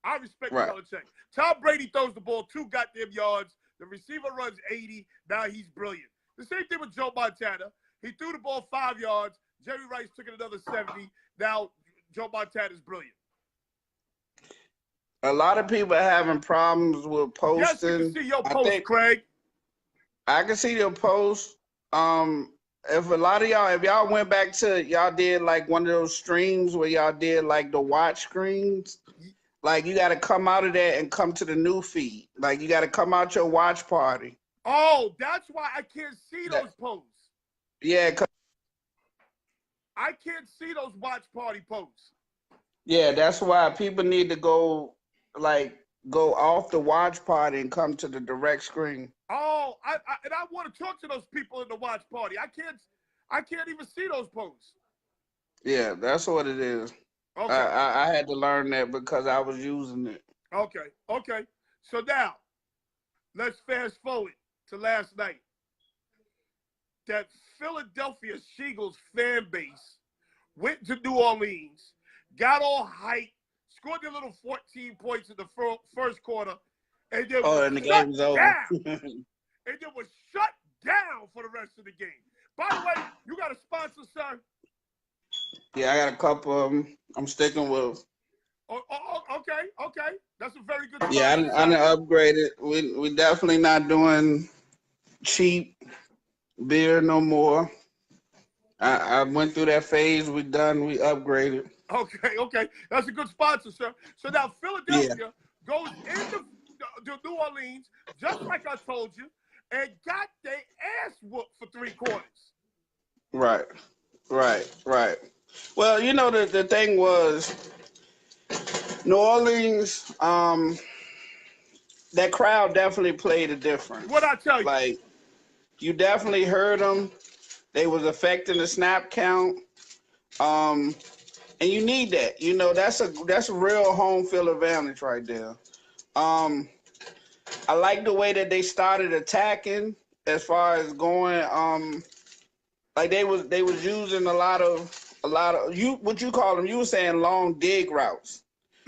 I respect Right. Belichick. Tom Brady throws the ball 2 goddamn yards. The receiver runs 80. Now he's brilliant. The same thing with Joe Montana. He threw the ball 5 yards. Jerry Rice took it another 70. Now Joe Montana's brilliant. A lot of people are having problems with posting. Yes, you can see your post, Craig. I can see your post. If a lot of y'all, if y'all went back to y'all did like one of those streams where y'all did like the watch screens, like you got to come out of that and come to the new feed. Like you got to come out your watch party. Oh, that's why I can't see those posts. Yeah, I can't see those watch party posts. yeah, that's why people need to go off the watch party and come to the direct screen. Oh, I want to talk to those people in the watch party. I can't even see those posts. Yeah, that's what it is. Okay. I had to learn that because I was using it. Okay. So now, let's fast forward to last night. That Philadelphia Eagles fan base went to New Orleans, got all hyped, scored their little 14 points in the first quarter, and then and the game was over. and then was shut down for the rest of the game. By the way, you got a sponsor, sir? Yeah, I got a couple of them. I'm sticking with. Okay. That's a very good sponsor. Yeah, I done upgraded. We definitely not doing cheap beer no more. I went through that phase. We upgraded. Okay. That's a good sponsor, sir. So now Philadelphia goes into New Orleans, just like I told you, and got their ass whooped for 3 quarters. Right. Well, you know, the thing was, New Orleans, that crowd definitely played a difference. What'd I tell you? Like, you definitely heard them. They was affecting the snap count. And you need that. You know, that's a real home field advantage right there. I like the way that they started attacking as far as going like they was using a lot of what you call them, you were saying long dig routes.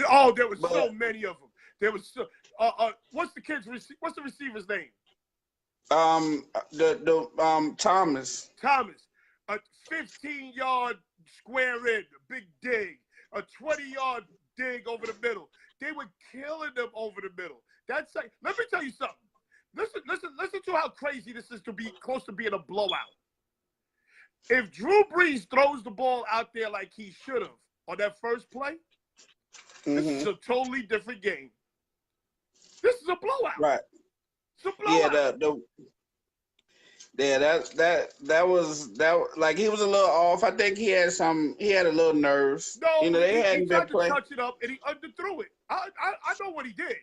Oh, there was so many of them. There was so what's the receiver's name? Thomas. A 15-yard square in, a big dig, a 20-yard dig over the middle. They were killing them over the middle. That's like, let me tell you something. Listen to how crazy this is to be close to being a blowout. If Drew Brees throws the ball out there like he should have on that first play, this is a totally different game. This is a blowout. Right. It's a blowout. Yeah, that was like he was a little off. I think he had a little nerves. No, you know, they hadn't he been tried to playing. touch it up and he underthrew it. I know what he did.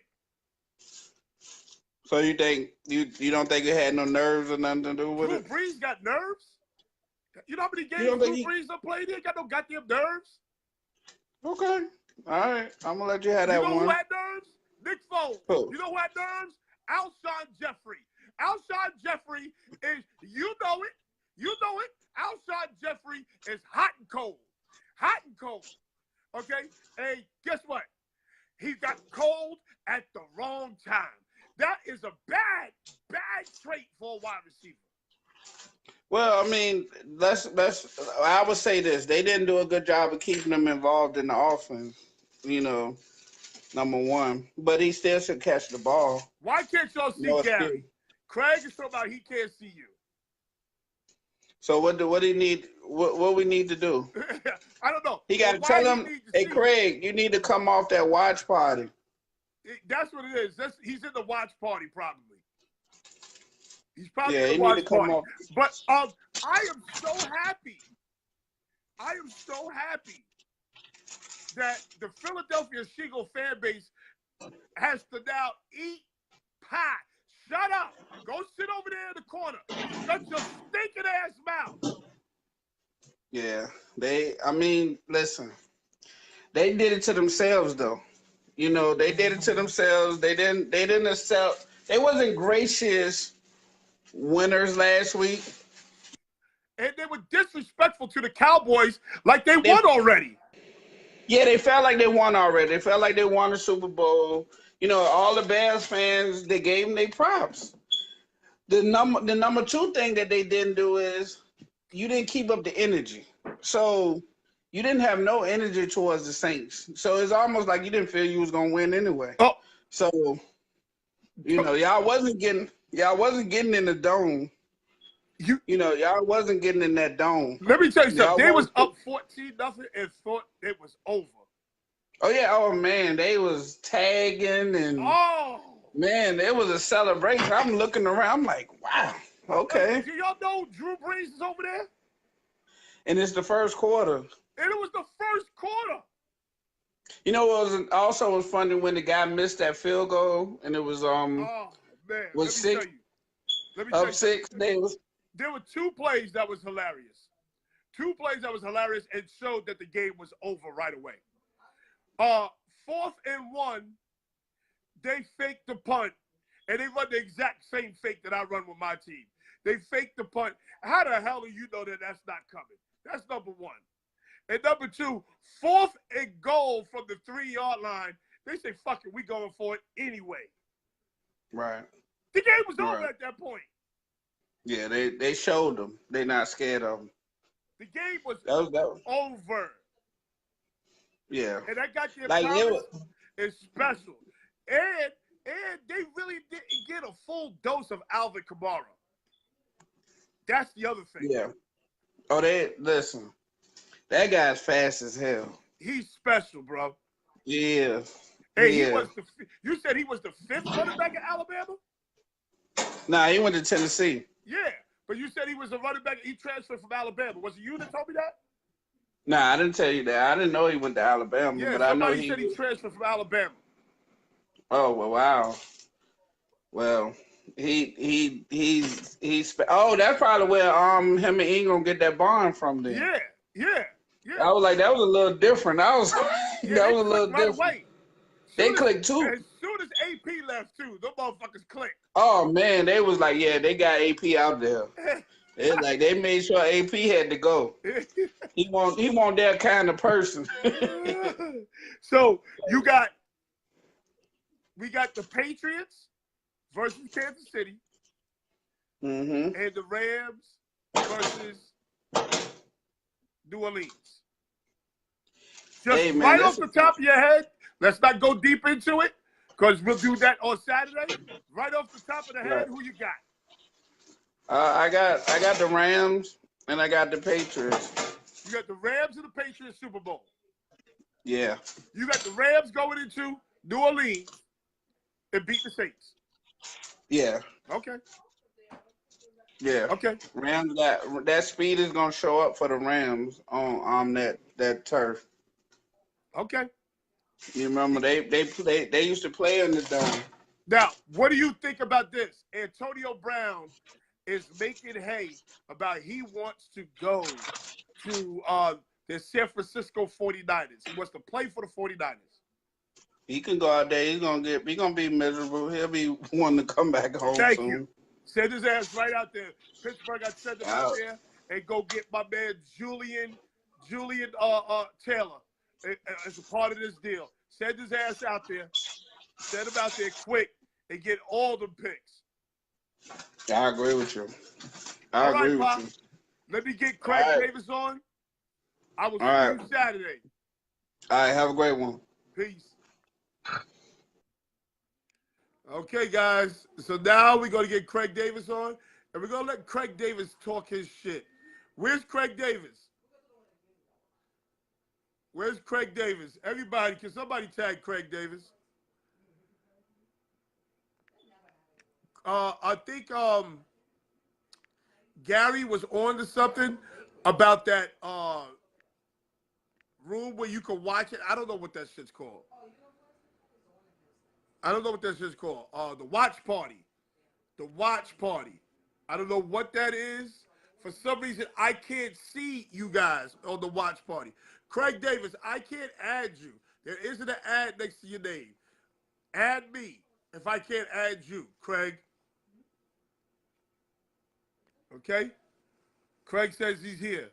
So you think you don't think it had no nerves or nothing to do with Drew it? Brees got nerves? You know how many games Drew Brees done played? He ain't got no goddamn nerves. Okay. All right. I'm gonna let you have that one. You know who had nerves? Nick Foles. Who? You know who had nerves? Alshon Jeffrey. Alshon Jeffrey is, you know it. Alshon Jeffrey is hot and cold. Okay? And guess what? He got cold at the wrong time. That is a bad trait for a wide receiver. Well, I mean, I would say this: they didn't do a good job of keeping him involved in the offense. You know, number one, but he still should catch the ball. Why can't y'all see No excuse. Gary? Craig is talking about he can't see you. So what do he need? What we need to do? I don't know. He got to tell him, hey, Craig, you need to come off that watch party. That's what it is. He's in the watch party, probably. He's probably Yeah, in he the need watch to come party. off. But I am so happy. I am so happy that the Philadelphia Eagles fan base has to now eat pie. Shut up. Go sit over there in the corner. Shut your stinking ass mouth. Yeah, listen, they did it to themselves, though. You know, they did it to themselves. They didn't accept. They wasn't gracious winners last week. And they were disrespectful to the Cowboys like they won already. Yeah, they felt like they won already. They felt like they won the Super Bowl. You know, all the Bears fans, they gave them their props. The number two thing that they didn't do is you didn't keep up the energy. So you didn't have no energy towards the Saints. So it's almost like you didn't feel you was gonna win anyway. Oh. So you know, y'all wasn't getting in the dome. You know, y'all wasn't getting in that dome. Let me tell you something. They was up 14-0 and thought it was over. Oh yeah, oh man, they was tagging and man, it was a celebration. I'm looking around, I'm like, wow, okay. Do y'all know Drew Brees is over there? And it's the first quarter. And it was the first quarter. You know what was funny when the guy missed that field goal and it was oh man, was six. Let me tell you. Six. There were two plays that was hilarious. Two plays that was hilarious and showed that the game was over right away. 4th and 1, they faked the punt, and they run the exact same fake that I run with my team. They faked the punt. How the hell do you know that that's not coming? That's number one. And number two, 4th and goal from the 3-yard line. They say, fuck it, we going for it anyway. Right. The game was over at that point. Yeah, they showed them. They're not scared of them. The game was over. Yeah. And that got their like promise is special. And they really didn't get a full dose of Alvin Kamara. That's the other thing. Yeah. Oh, listen. That guy's fast as hell. He's special, bro. Yeah. Hey, you said he was the 5th running back at Alabama? Nah, he went to Tennessee. Yeah, but you said he was a running back. He transferred from Alabama. Was it you that told me that? Nah, I didn't tell you that. I didn't know he went to Alabama, yeah, but I know he said he transferred from Alabama. Oh, well, wow. Well, he's oh, that's probably where him and Ingram get that bond from then. Yeah. I was like, that was a little different. That was a little different. Away. They clicked too. As soon as AP left too, those motherfuckers clicked. Oh man, they was like, yeah, they got AP out there. It's like they made sure AP had to go. He want that kind of person. So we got the Patriots versus Kansas City, and the Rams versus New Orleans. Just right off the top of your head, let's not go deep into it, because we'll do that on Saturday. Right off the top of the head, who you got? I got the Rams and I got the Patriots. You got the Rams and the Patriots Super Bowl. Yeah. You got the Rams going into New Orleans and beat the Saints. Yeah. Okay. Yeah. Okay. Rams that speed is gonna show up for the Rams on that turf. Okay. You remember they used to play in the dome. Now, what do you think about this? Antonio Brown is making hay about he wants to go to the San Francisco 49ers. He wants to play for the 49ers. He can go out there. He's gonna be miserable. He'll be wanting to come back home Thank soon. you. Send his ass right out there. Pittsburgh, I send him out there and go get my man Julian Taylor as a part of this deal. Send his ass out there. Send him out there quick and get all the picks. I agree with you. I All right, agree with Pop. you. Let me get All Craig right. Davis on. I will see All you right. Saturday. All right. Have a great one. Peace. Okay, guys. So now we're going to get Craig Davis on, and we're going to let Craig Davis talk his shit. Where's Craig Davis? Where's Craig Davis? Everybody, can somebody tag Craig Davis? I think Gary was on to something about that room where you can watch it. I don't know what that shit's called. I don't know what that shit's called. The watch party. The watch party. I don't know what that is. For some reason, I can't see you guys on the watch party. Craig Davis, I can't add you. There isn't an ad next to your name. Add me if I can't add you, Craig. Okay? Craig says he's here.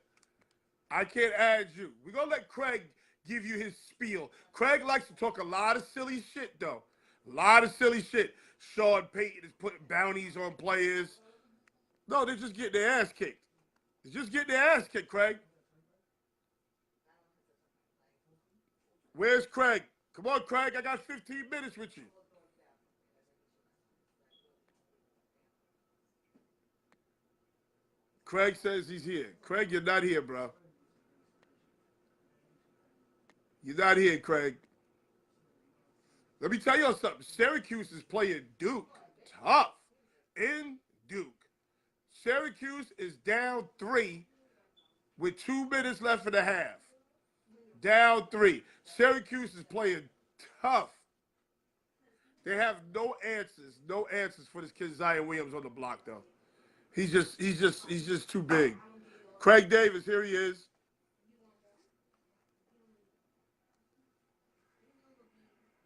I can't add you. We're going to let Craig give you his spiel. Craig likes to talk a lot of silly shit, though. A lot of silly shit. Sean Payton is putting bounties on players. No, they're just getting their ass kicked. They're just getting their ass kicked, Craig. Where's Craig? Come on, Craig. I got 15 minutes with you. Craig says he's here. Craig, you're not here, bro. You're not here, Craig. Let me tell you something. Syracuse is playing Duke tough in Duke. Syracuse is down 3 with 2 minutes left in the half. Down 3. Syracuse is playing tough. They have no answers for this kid Zion Williams on the block, though. He's just too big. Craig Davis, here he is.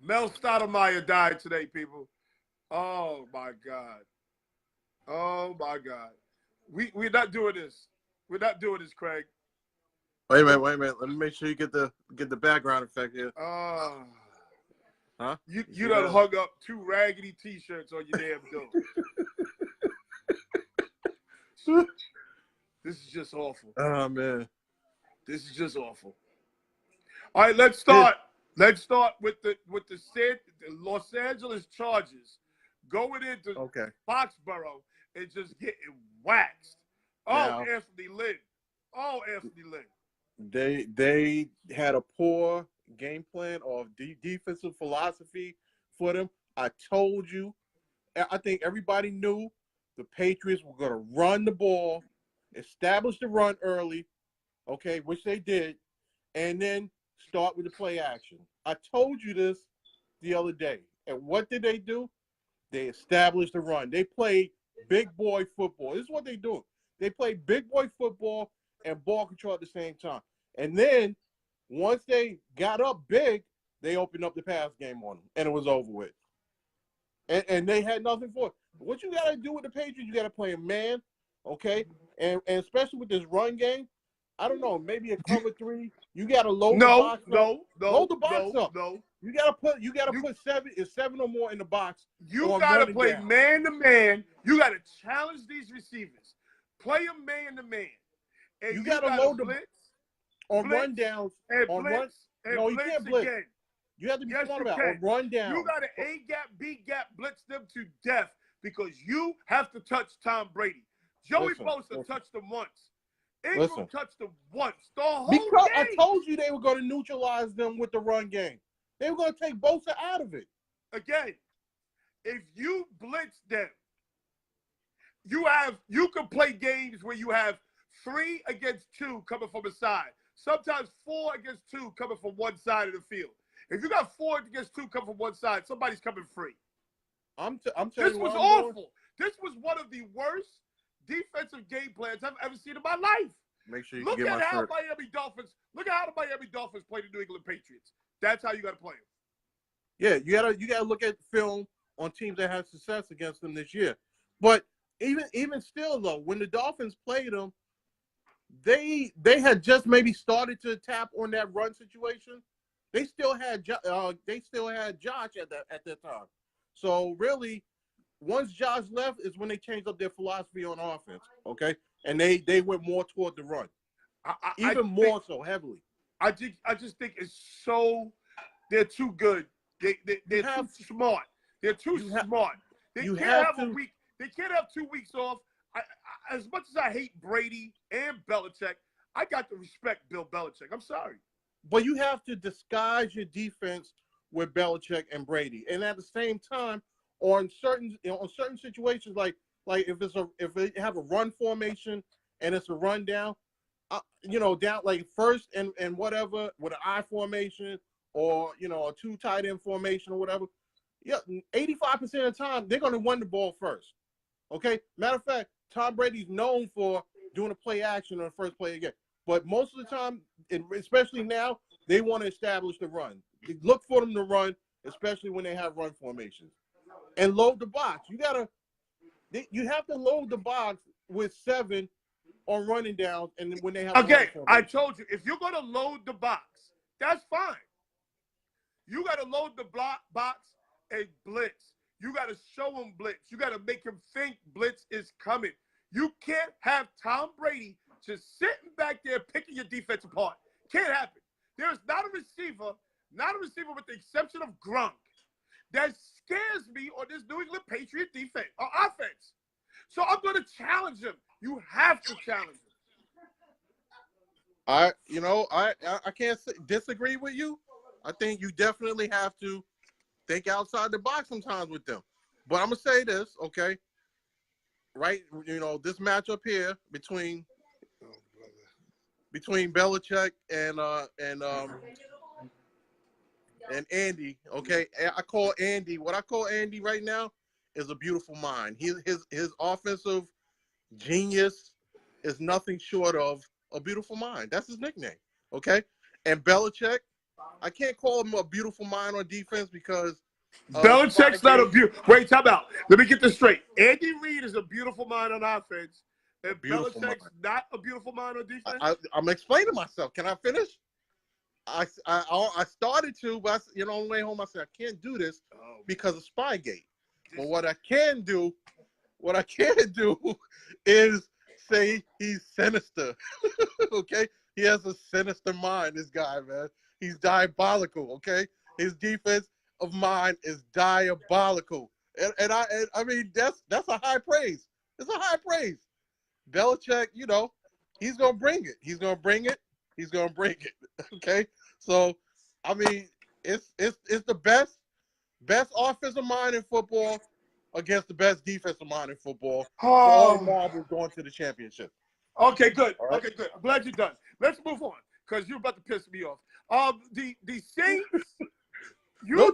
Mel Stoudemire died today, people. Oh my God. Oh my God. We're not doing this. We're not doing this, Craig. Wait a minute. Let me make sure you get the background effect here. Huh? You done hung up 2 raggedy t-shirts on your damn door. This is just awful. Oh man. This is just awful. All right, let's start. Let's start with the Los Angeles Chargers going into Foxborough and just getting waxed. Now, Anthony Lynn. Oh, Anthony Lynn. They had a poor game plan or defensive philosophy for them. I told you. I think everybody knew the Patriots were going to run the ball, establish the run early, okay, which they did, and then start with the play action. I told you this the other day. And what did they do? They established the run. They played big boy football. This is what they do. They play big boy football and ball control at the same time. And then once they got up big, they opened up the pass game on them, and it was over with. And they had nothing for it. What you got to do with the Patriots, you got to play a man, okay? And especially with this run game, I don't know, maybe a cover 3. You got to load the box up. Load the box up. No. You got to put 7 or more in the box. You got to play man to man. You got to challenge these receivers. Play them man to man. And you got to load the blitz on run downs. And on blitz run, and no, you blitz can't blitz. again. You have to be Yes, smart you about can. on run down. You got to A-gap, B-gap, blitz them to death because you have to touch Tom Brady. Joey Bosa touched him once. Ingram touched him once. The whole because game. I told you they were going to neutralize them with the run game. They were going to take Bosa out of it. Again, if you blitz them, you can play games where you have 3 against 2 coming from a side. Sometimes 4 against 2 coming from one side of the field. If you got 4 against 2 coming from one side, somebody's coming free. I'm telling this you, was awful. This was one of the worst defensive game plans I've ever seen in my life. Make sure you look get at my how shirt. Miami Dolphins. Look at how the Miami Dolphins play the New England Patriots. That's how you got to play them. Yeah, you gotta look at film on teams that had success against them this year. But even still though, when the Dolphins played them, they had just maybe started to tap on that run situation. They still had Josh at that time. So really, once Josh left is when they changed up their philosophy on offense. Okay, and they went more toward the run, even more so heavily. I just think it's so they're too good. They're too smart. They're too smart. They can't have a week. They can't have 2 weeks off. As much as I hate Brady and Belichick, I got to respect Bill Belichick. I'm sorry. But you have to disguise your defense with Belichick and Brady, and at the same time, on certain situations, like if they have a run formation and it's a rundown, down like first and whatever with an I formation or a 2 tight end formation or whatever. Yeah, 85% of the time they're going to run the ball first. Okay. Matter of fact, Tom Brady's known for doing a play action on the first play again. But most of the time, especially now, they want to establish the run. They look for them to run, especially when they have run formations. And load the box. You have to load the box with 7 on running downs, and when they have okay, I told you, if you're going to load the box, that's fine. You got to load the box and blitz. You got to show them blitz. You got to make them think blitz is coming. You can't have Tom Brady just sitting back there picking your defense apart. Can't happen. There's not a receiver with the exception of Gronk, that scares me on this New England Patriot defense or offense. So I'm going to challenge him. You have to challenge him. I can't disagree with you. I think you definitely have to think outside the box sometimes with them. But I'm gonna say this, okay? Right, this matchup here between Belichick and Andy, okay? I call Andy. What I call Andy right now is a beautiful mind. His offensive genius is nothing short of a beautiful mind. That's his nickname, okay? And Belichick, I can't call him a beautiful mind on defense because Belichick's not a beautiful. Wait, time out. Let me get this straight. Andy Reid is a beautiful mind on offense, and Belichick's not a beautiful mind on defense. I'm explaining myself. Can I finish? I started to, but on the way home I said I can't do this because of Spygate. But what I can do is say he's sinister. Okay, he has a sinister mind. This guy, man, he's diabolical. Okay, his defense of mine is diabolical, and I mean that's a high praise. It's a high praise. Belichick, he's gonna bring it. He's gonna bring it. He's gonna bring it. Okay, so I mean it's the best offensive mind in football against the best defensive mind in football. All marbles going to the championship. Okay, good. Right. Okay, good. I'm glad you're done. Let's move on because you're about to piss me off. The Saints.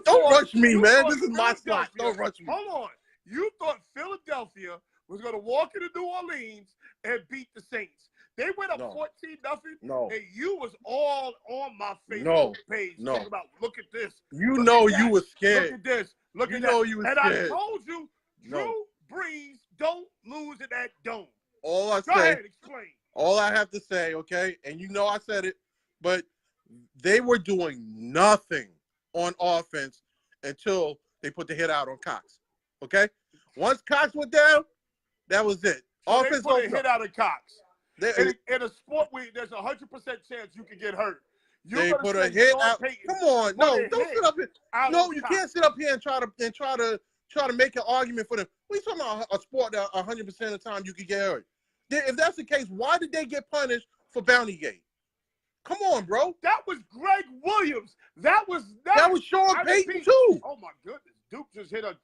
Don't rush me, man. This is my slot. Don't rush me. Hold on. You thought Philadelphia was going to walk into New Orleans and beat the Saints. They went up 14-0. No. And you was all on my Facebook page. No. Talking about, look at this. You were scared. Look at this. Look at that. You were and scared. I told you, Drew Brees don't lose in that dome. All I Go ahead, explain. All I have to say, okay, and I said it, but they were doing nothing on offense until they put the hit out on Cox. Okay? Once Cox went down, that was it. So offense they put a hit out of Cox. In a sport where there's a 100% chance you can get hurt. They put a hit out. Come on, no, don't sit up here. No, you can't sit up here and try to make an argument for them. We talking about a sport that 100% of the time you can get hurt. If that's the case, why did they get punished for Bountygate? Come on, bro. That was Greg Williams. That was Sean Payton too. Oh my goodness, Duke just hit a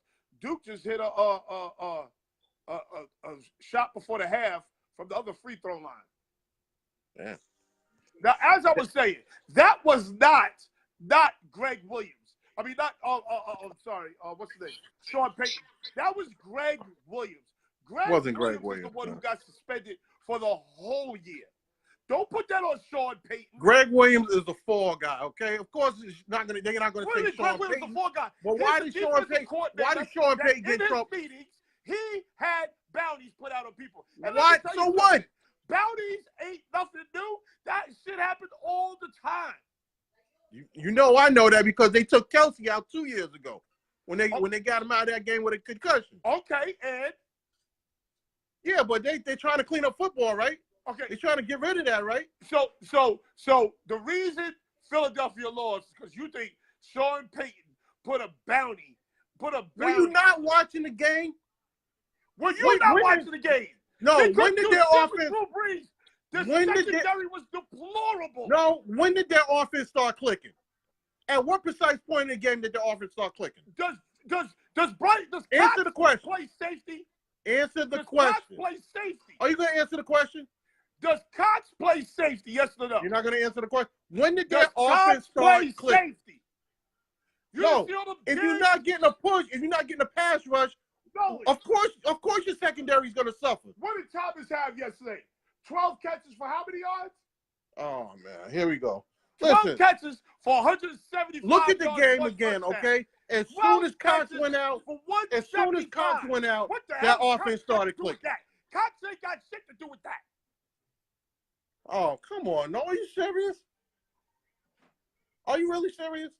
shot before the half from the other free throw line. Yeah. Now, as I was saying, that was not Greg Williams. I mean, not. Sorry. What's his name? Sean Payton. That was Greg Williams. Wasn't Greg Was Williams, the one who got suspended for the whole year. Don't put that on Sean Payton. Greg Williams is the fall guy. Okay, of course they're not going to take Sean Greg Williams Payton. the fall guy. But why did Sean Payton get in trouble? Meetings, he had bounties put out on people. And what? So what? Bounties ain't nothing new. That shit happens all the time. I know that because they took Kelsey out 2 years ago. when they got him out of that game with a concussion. Okay, and Yeah, but they're trying to clean up football, right? okay. They're trying to get rid of that, right? So the reason Philadelphia lost is because you think Sean Payton put a bounty. Were you not watching the game? Were you not watching the game? No. They When couldn't did do their shit with offense? Drew Brees. The When did secondary was deplorable. No. When did their offense start clicking? At what precise point in the game did their offense start clicking? Does Answer Cox the question. play safety? Answer the Does Cox question. play safety? Are you going to answer the question? Does Cox play safety? Yes or no? You're not going to answer the question. When did their Does offense Cox play start clicking? safety? You No. see all them If you're games? not getting a push, if you're not getting a pass rush, No. of course your secondary is going to suffer. What did Thomas have yesterday? 12 catches for how many yards? Oh man, here we go. 12 Listen, catches for 175 look at the yards, game one again, touchdown. okay? As 12 soon as Cox catches went out, for as soon as 175. Cox went out, What the that hell? offense Cox started got to do with clicking. that? Cox ain't got shit to do with that. Oh, come on. No, are you serious? Are you really serious?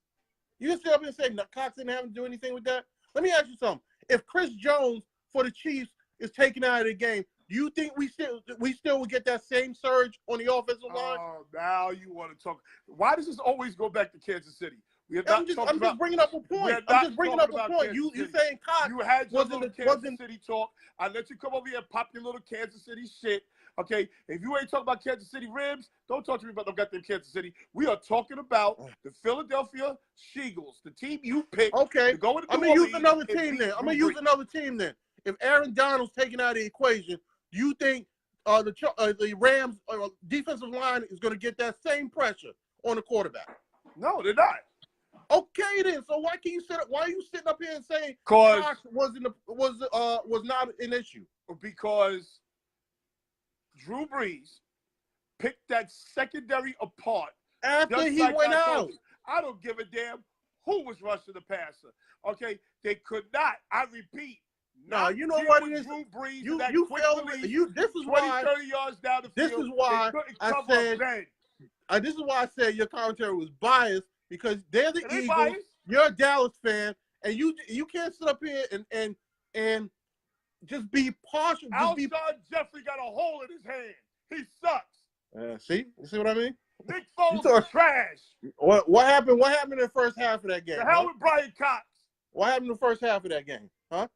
You just sit up and say Cox didn't have to do anything with that? Let me ask you something. If Chris Jones for the Chiefs is taken out of the game, do you think we still would get that same surge on the offensive line? Oh, now you want to talk. Why does this always go back to Kansas City? We have I'm just bringing up a point. I'm just bringing up a point. You saying Cox You had your little Kansas wasn't City talk. I let you come over here and pop your little Kansas City shit. Okay, if you ain't talking about Kansas City ribs, don't talk to me about no goddamn Kansas City. We are talking about the Philadelphia Eagles, the team you picked. okay. To go into I'm New gonna use Orleans another and team beat then. I'm Drew gonna use Brees. another team then. If Aaron Donald's taken out of the equation, do you think the Rams defensive line is going to get that same pressure on the quarterback? No, they're not. Okay, then. So why can you sit up? Why are you sitting up here and saying Because Cox was not an issue? because Drew Brees picked that secondary apart After just he like went I told out. you. I don't give a damn who was rushing the passer. Okay, they could not. I repeat. No, not you know deal what with it is? Drew Brees You and that you quick failed. release, This is 20, why. 30 yards down the This field. is why they couldn't I cover said- a bend. This is why I said your commentary was biased because they're the It ain't Eagles. biased. You're a Dallas fan, and you can't sit up here and just be partial. Just be. Alshon Jeffrey got a hole in his hand. He sucks. See, you see what I mean? Nick Foles talk- is trash. What happened? What happened in the first half of that game? The hell Huh? with Brian Cox. What happened in the first half of that game? Huh?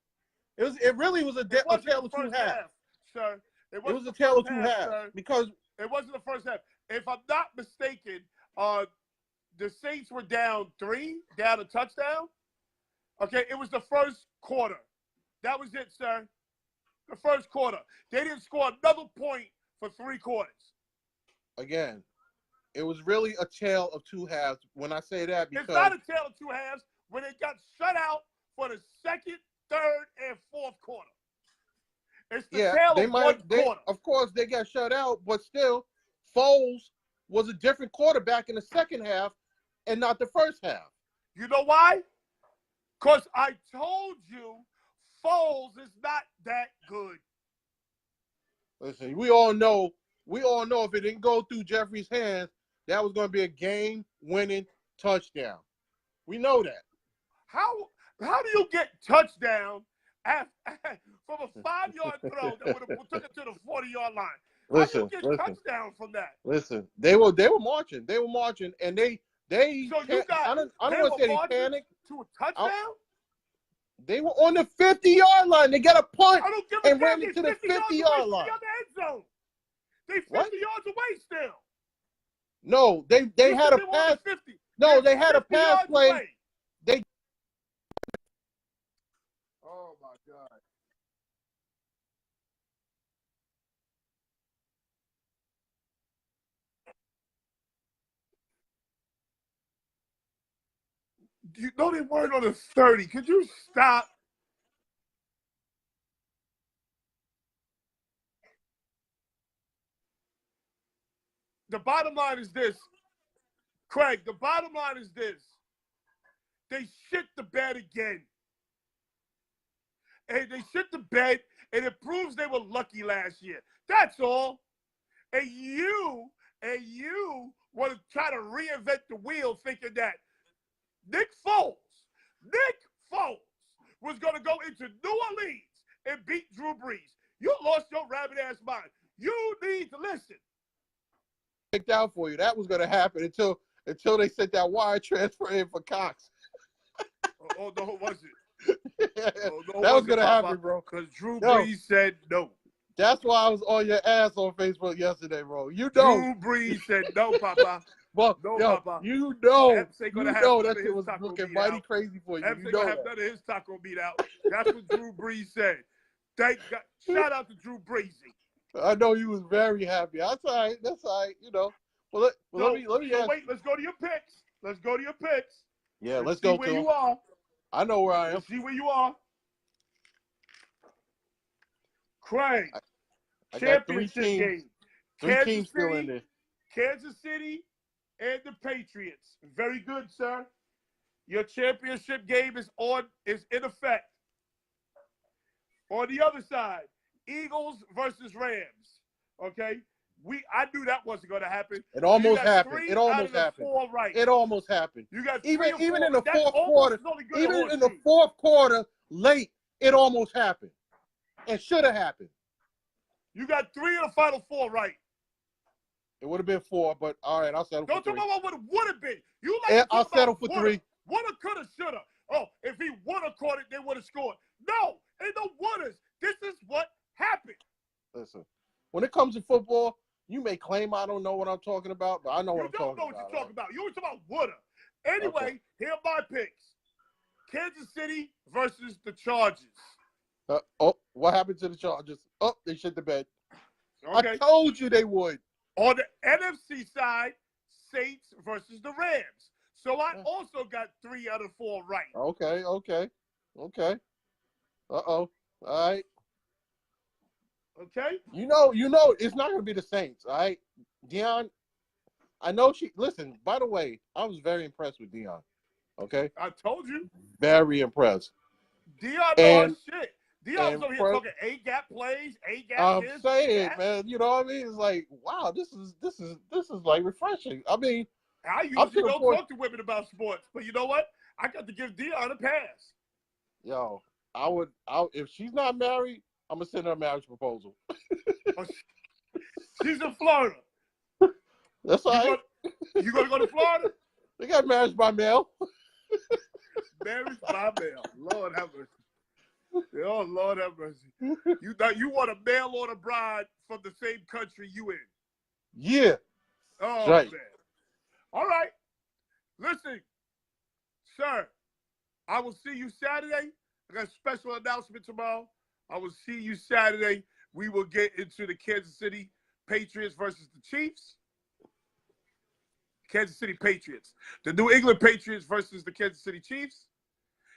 It really was a wasn't tale the of two first halves. half, sir. It wasn't was a the tale of first two half, halves sir. because It wasn't the first half. If I'm not mistaken, the Saints were down 3, down a touchdown. Okay, it was the first quarter. That was it, sir. The first quarter. They didn't score another point for 3 quarters. again, it was really a tale of two halves. When I say that, because It's not a tale of two halves when it got shut out for the second, third, and fourth quarter. It's the tale of one quarter. of course, they got shut out, but still, Foles was a different quarterback in the second half and not the first half. You know why? Because I told you Foles is not that good. Listen, we all know if it didn't go through Jeffrey's hands, that was going to be a game-winning touchdown. We know that. How do you get touchdown from a 5-yard throw that would have took it to the 40-yard line? How do you get touchdown from that? Listen, they were marching. They were marching, and they. So you got I don't they want to say were they marching panicked. to a touchdown? They were on the 50-yard line. They got a punt I don't give a and damn. ran They into the 50 yards 50-yard away line. from the other end zone. They 50 What? yards away still. No, they You had said a they were on pass. the 50. No, They're they had a 50 pass yards play. away. Oh my God. You know they weren't on the 30. Could you stop? The bottom line is this. Craig, the bottom line is this. They shit the bed again. And they shit the bed, and it proves they were lucky last year. That's all. And you want to try to reinvent the wheel thinking that Nick Foles was going to go into New Orleans and beat Drew Brees. You lost your rabbit-ass mind. You need to listen. Take down for you. That was going to happen until they sent that wire transfer in for Cox. Oh, no, was it? No, that was going to happen, bro. Because Drew Brees said no. That's why I was on your ass on Facebook yesterday, bro. You know. Drew Brees said no, Papa. Well, no, Papa. You know that shit was looking mighty out. crazy for you. Epps You know have that. none of his taco meat out. That's what Drew Brees said. Thank God. Shout out to Drew Breesy. I know he was very happy. That's all right. That's all right. You know. Well, let me ask. Wait, let's go to your picks. Yeah, let's see go where to you are. I know where I am. Let's see where you are. Craig. I got three Championship teams. game. Three teams still in there. Kansas City and the Patriots. Very good, sir. Your championship game is in effect. On the other side, Eagles versus Rams. Okay? I knew that wasn't going to happen. It almost happened. It almost happened. 4 right. It almost happened. You got even in the That's fourth quarter. Even in the fourth quarter, late, it almost happened. It should have happened. You got 3 of the final 4 right. It would have been 4, but all right, I'll settle for 3. Don't talk about what it would have been. You I'll settle for 3. Woulda, coulda, shoulda. Oh, if he would have caught it, they would have scored. No, ain't no wouldas. This is what happened. Listen, when it comes to football, you may claim I don't know what I'm talking about, but I know what I'm talking about. You don't know what you're talking about. You always talking about woulda. Anyway, Here are my picks. Kansas City versus the Chargers. What happened to the Chargers? Oh, they shit the bed. Okay. I told you they would. On the NFC side, Saints versus the Rams. So I also got 3 out of 4 right. Okay. Uh-oh. All right. Okay? You know, it's not going to be the Saints, all right? Dion, I know listen, by the way, I was very impressed with Dion, okay? I told you. Very impressed. Dion knows shit. Dion was over here talking A-gap plays, A-gap I'm this, saying, that. man, you know what I mean? It's like, wow, this is like refreshing. I mean, I usually don't talk to women about sports, but you know what? I got to give Dion a pass. Yo, if she's not married, I'm gonna send her a marriage proposal. She's in Florida. That's all right. You gonna go to Florida? They got marriage by mail. Marriage by mail. Lord have mercy. Oh, Lord have mercy. You want a mail order bride from the same country you in? Yeah. Oh, right. Man. All right. Listen, sir, I will see you Saturday. I got a special announcement tomorrow. I will see you Saturday. We will get into the Kansas City Patriots versus the Chiefs. Kansas City Patriots. The New England Patriots versus the Kansas City Chiefs.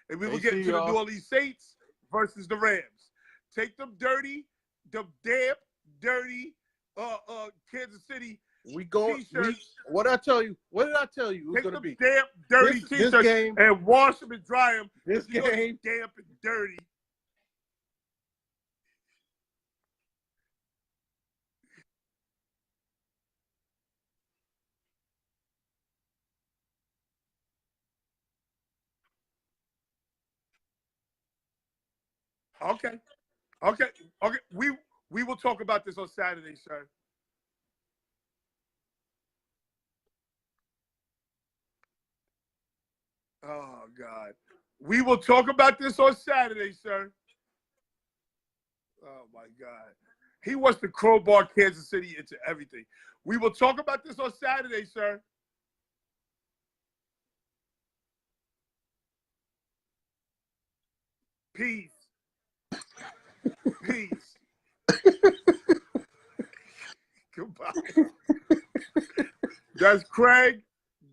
And we will get into the New Orleans Saints versus the Rams. Take them dirty, the damp, dirty Kansas City t-shirts. What did I tell you? It was going to be damp, dirty t-shirts and wash them and dry them. This game, damp and dirty. Okay. We will talk about this on Saturday, sir. Oh, God. We will talk about this on Saturday, sir. Oh, my God. He wants to crowbar Kansas City into everything. We will talk about this on Saturday, sir. Peace. Peace. Goodbye. That's Craig,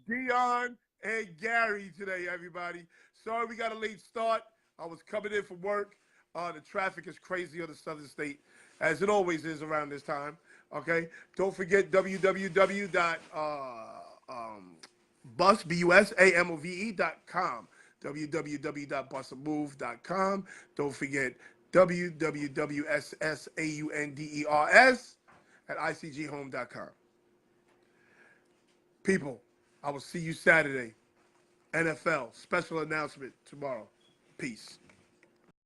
Dion, and Gary today, everybody. Sorry we got a late start. I was coming in from work. The traffic is crazy on the southern state, as it always is around this time. Okay? Don't forget www.busamove.com. www.busamove.com. Don't forget www.ssaunders at icghome.com. People, I will see you Saturday. NFL special announcement tomorrow. Peace.